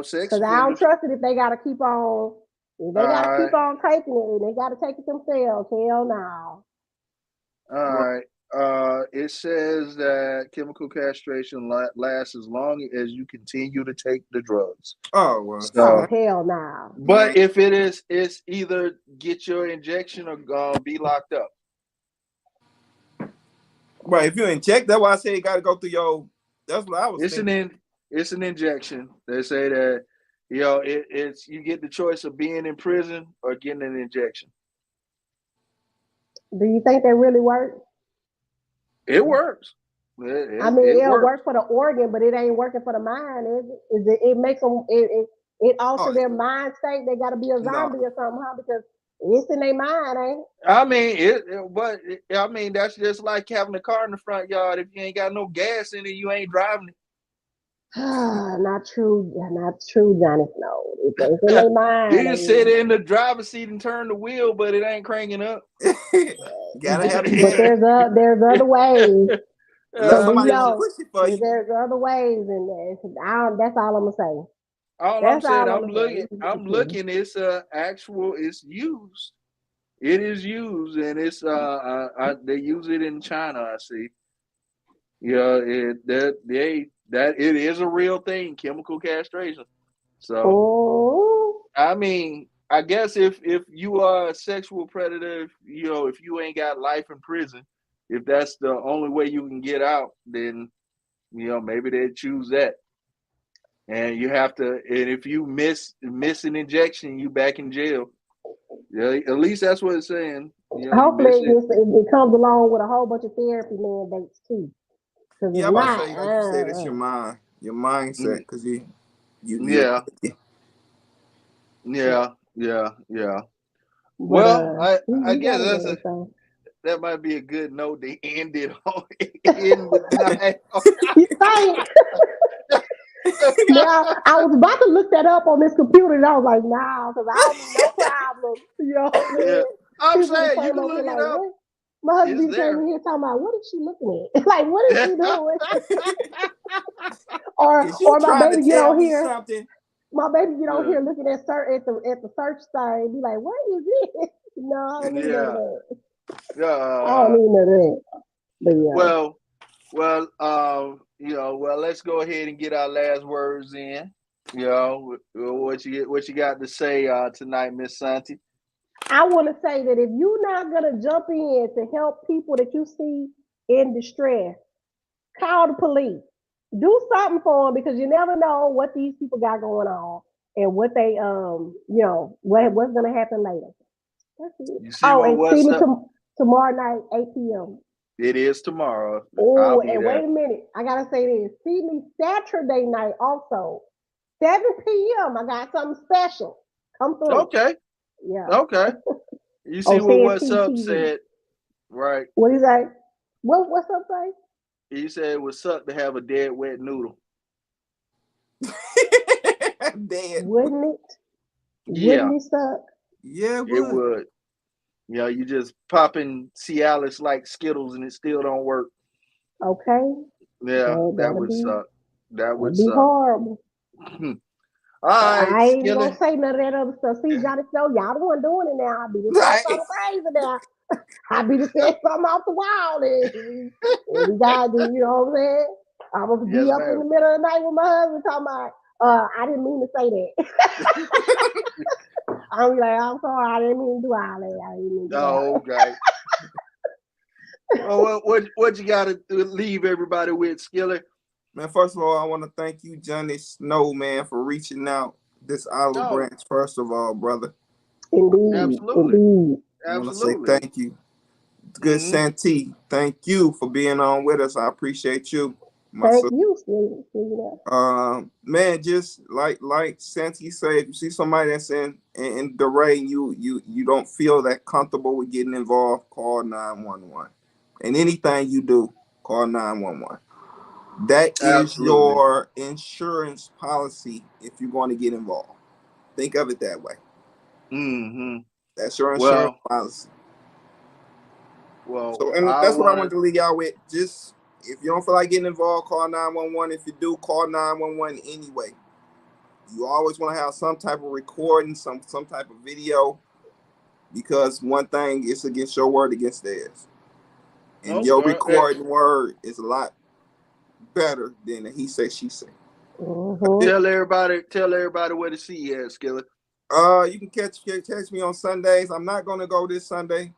sex Because I don't offenders. trust it if they gotta keep on. If they gotta All keep right, on taking it, and they gotta take it themselves. Hell no. all right. It says that chemical castration lasts as long as you continue to take the drugs. Oh well. Oh So, hell no. Man. but if it is, it's either get your injection or be locked up. Right. If you inject, that's why I say you got to go through your. That's what I was It's thinking. it's an injection. They say that it's you get the choice of being in prison or getting an injection. Do you think they really work? It works. I mean, It it'll works. work for the organ, but it ain't working for the mind, is it? Is it? It makes them. It Oh alters their mind state. They got to be a no. zombie or something, huh? Because it's in their mind, ain't it? I mean I mean that's just like having a car in the front yard. If you ain't got no gas in it, you ain't driving Not true. Not true, Johnny Snow. It's in it. their You mind, can ain't sit it? in the driver's seat and turn the wheel, but it ain't cranking up. Gotta have the But gas. there's other ways. Let So do you somebody else Listen, know? push it for you. There's other ways in there. That's all I'm gonna say. all I'm That's saying, all I'm gonna say. I'm looking. It's actual. It's used. It is used, and it's they use it in China. I see. Yeah, that it is a real thing, chemical castration. So Oh, I mean, I guess if you are a sexual predator, if you ain't got life in prison, if that's the only way you can get out, then maybe they choose that. And you have to, and if you miss an injection, you back in jail. Yeah, at least that's what it's saying. You hopefully miss it. it comes along with a whole bunch of therapy mandates too. Because Yeah, if I'm about to not, say, like you said, it's your mindset, Mm, because you yeah, yeah. but Well, I you guess got it there. So that might be a good note to end it on. End the night. you think? Now I was about to look that up on this computer, and I was like, nah, because I don't need no problem. You know what I'm Yeah, saying? I'm People just saying you came can over here look it like, up. what? My It's husband came in there. here talking about what is she looking at? Like, what is she doing? Is you Or my trying to baby get tell on me here. something? My baby get on Yeah, here looking at at the search thing and be like, what is this? No, I don't need none of yeah. that. I don't Uh, need none of that. But yeah. well, well, let's go ahead and get our last words in. What you got to say tonight, Miss Santi? I want to say that if you're not going to jump in to help people that you see in distress, call the police. Do something for them because you never know what these people got going on and what they what's gonna happen later. That's it. You see Oh, what and see what's me up? tomorrow night, 8 p.m. It is tomorrow. I'll Oh, be and wait there. a minute. I gotta say this. See me Saturday night also. 7 p.m. I got something special. Come through. Okay, Yeah. okay. You see Oh, what CNT what's up TV. said, right? What do you say? What's up, say? He said it would suck to have a dead wet noodle. Dead. Wouldn't it? Yeah, Wouldn't it suck? Yeah, it it would. would. You know, you just popping Cialis like Skittles and it still don't work. Okay. Yeah, that That'll would suck. That would be suck. horrible. All right, I ain't gonna Skillet. say none of that other stuff. See, Johnny Snow, y'all the one doing it now. I be just saying Right. something crazy now. I be just saying something off the wall. And we got to, you know what I'm saying? I'm gonna be Yes, up in the ma'am. middle of the night with my husband talking about, I didn't mean to say that. I'm like, I'm sorry, I didn't mean to do all that. I didn't mean to do all Oh, okay. Well, what you got to leave everybody with, Skillet? Man, first of all, I want to thank you, Johnny Snow, man, for reaching out this olive Oh, branch. First of all, brother, Indeed, absolutely, indeed. I want to say absolutely. thank you. Good Santee, thank you for being on with us. I appreciate you, my Thank sister. you, Steve. Man, just like Santee said, if you see somebody that's in delay and you don't feel that comfortable with getting involved, call 911. And anything you do, call 911. That is Absolutely. your insurance policy if you're going to get involved. Think of it that way. Mm-hmm. That's your insurance Well, policy. well, So, and I that's what I want wanted to. to leave y'all with. Just if you don't feel like getting involved, call 911. If you do, call 911 anyway. You always want to have some type of recording, some type of video, because one thing is against your word against theirs, and your recording word is a lot better than a he say she say. Tell everybody where to see you at, Skillet. You can catch me on Sundays. I'm not gonna go this Sunday,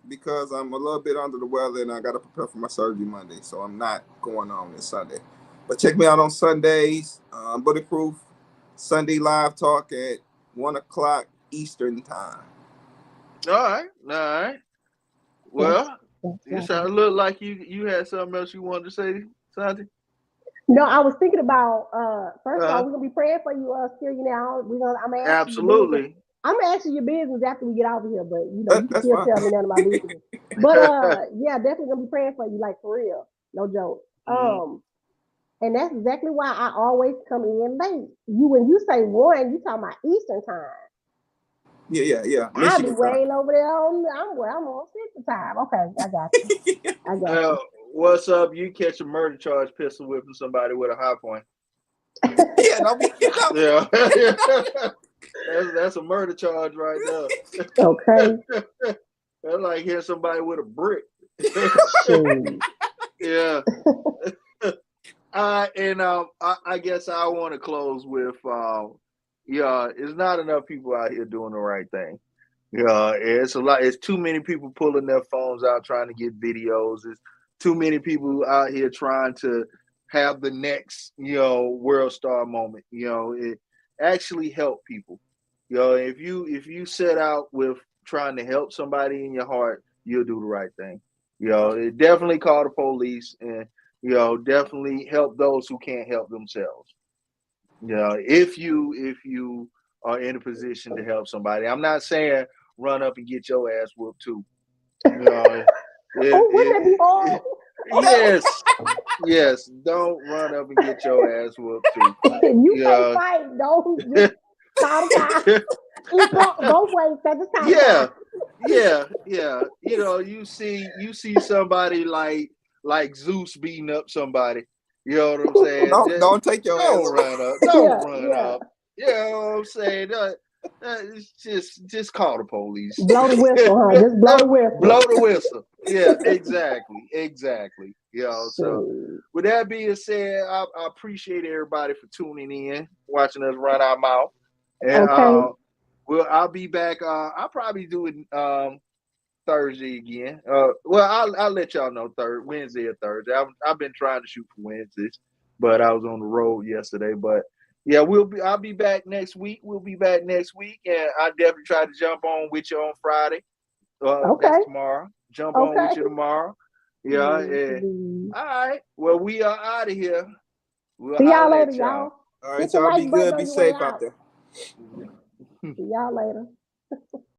because I'm a little bit under the weather and I gotta prepare for my surgery Monday, so I'm not going on this Sunday. But check me out on Sundays, Bulletproof Sunday Live Talk at 1 o'clock Eastern time. All right. Well, it sounded look like you had something else you wanted to say, Santi. No, I was thinking about first of all, Uh-huh. we're gonna be praying for you, still, you know. I'm gonna ask you your business. Absolutely. I'm gonna ask you your business after we get out of here, but you know, you can That's still fine. tell me none of my business. But yeah, definitely gonna be praying for you, like for real. No joke. Mhm. And that's exactly why I always come in late. When you say 1, you talking about Eastern time. Yeah. I'll be Michigan time. way over there I'm on Central time. Okay, I got you. I got you. What's up? You catch a murder charge pistol whipping somebody with a high point. Yeah, don't be. Yeah. That's a murder charge right there. Okay. That's like hitting somebody with a brick. Shoot. Yeah. And I guess I want to close with yeah, it's not enough people out here doing the right thing. Yeah, it's a lot. It's too many people pulling their phones out trying to get videos. It's too many people out here trying to have the next, world star moment. It actually help people. If you set out with trying to help somebody in your heart, you'll do the right thing. It definitely call the police and definitely help those who can't help themselves. If you are in a position to help somebody, I'm not saying run up and get your ass whooped too. You know, Oh, wouldn't that be it, horrible? yes, don't run up and get your ass whooped too. If you can't Yeah, fight, don't just call the cops. It's both ways. That's just call the yeah, cops. yeah. You see somebody like Zeus beating up somebody. You know what I'm saying? Don't take your ass. Don't run up. Don't Yeah, run yeah. up. You know what I'm saying? It's just call the police. Blow the whistle, huh? Just blow the whistle. Blow the whistle. Yeah, exactly. So Shoot. with that being said, I appreciate everybody for tuning in, watching us run our mouth. And Okay. I'll be back. I'll probably do it Thursday again. I'll let y'all know Wednesday or Thursday. I've been trying to shoot for Wednesdays, but I was on the road yesterday. But yeah, I'll be back next week. We'll be back next week, and I definitely try to jump on with you on Friday. Okay. That's tomorrow. Jump on Okay. with you tomorrow. Yeah. And, all right. Well, we are out of here. We'll See y'all holler later, at y'all. All Hit right, the y'all be like button good. on Be your way safe out out. there. See y'all later.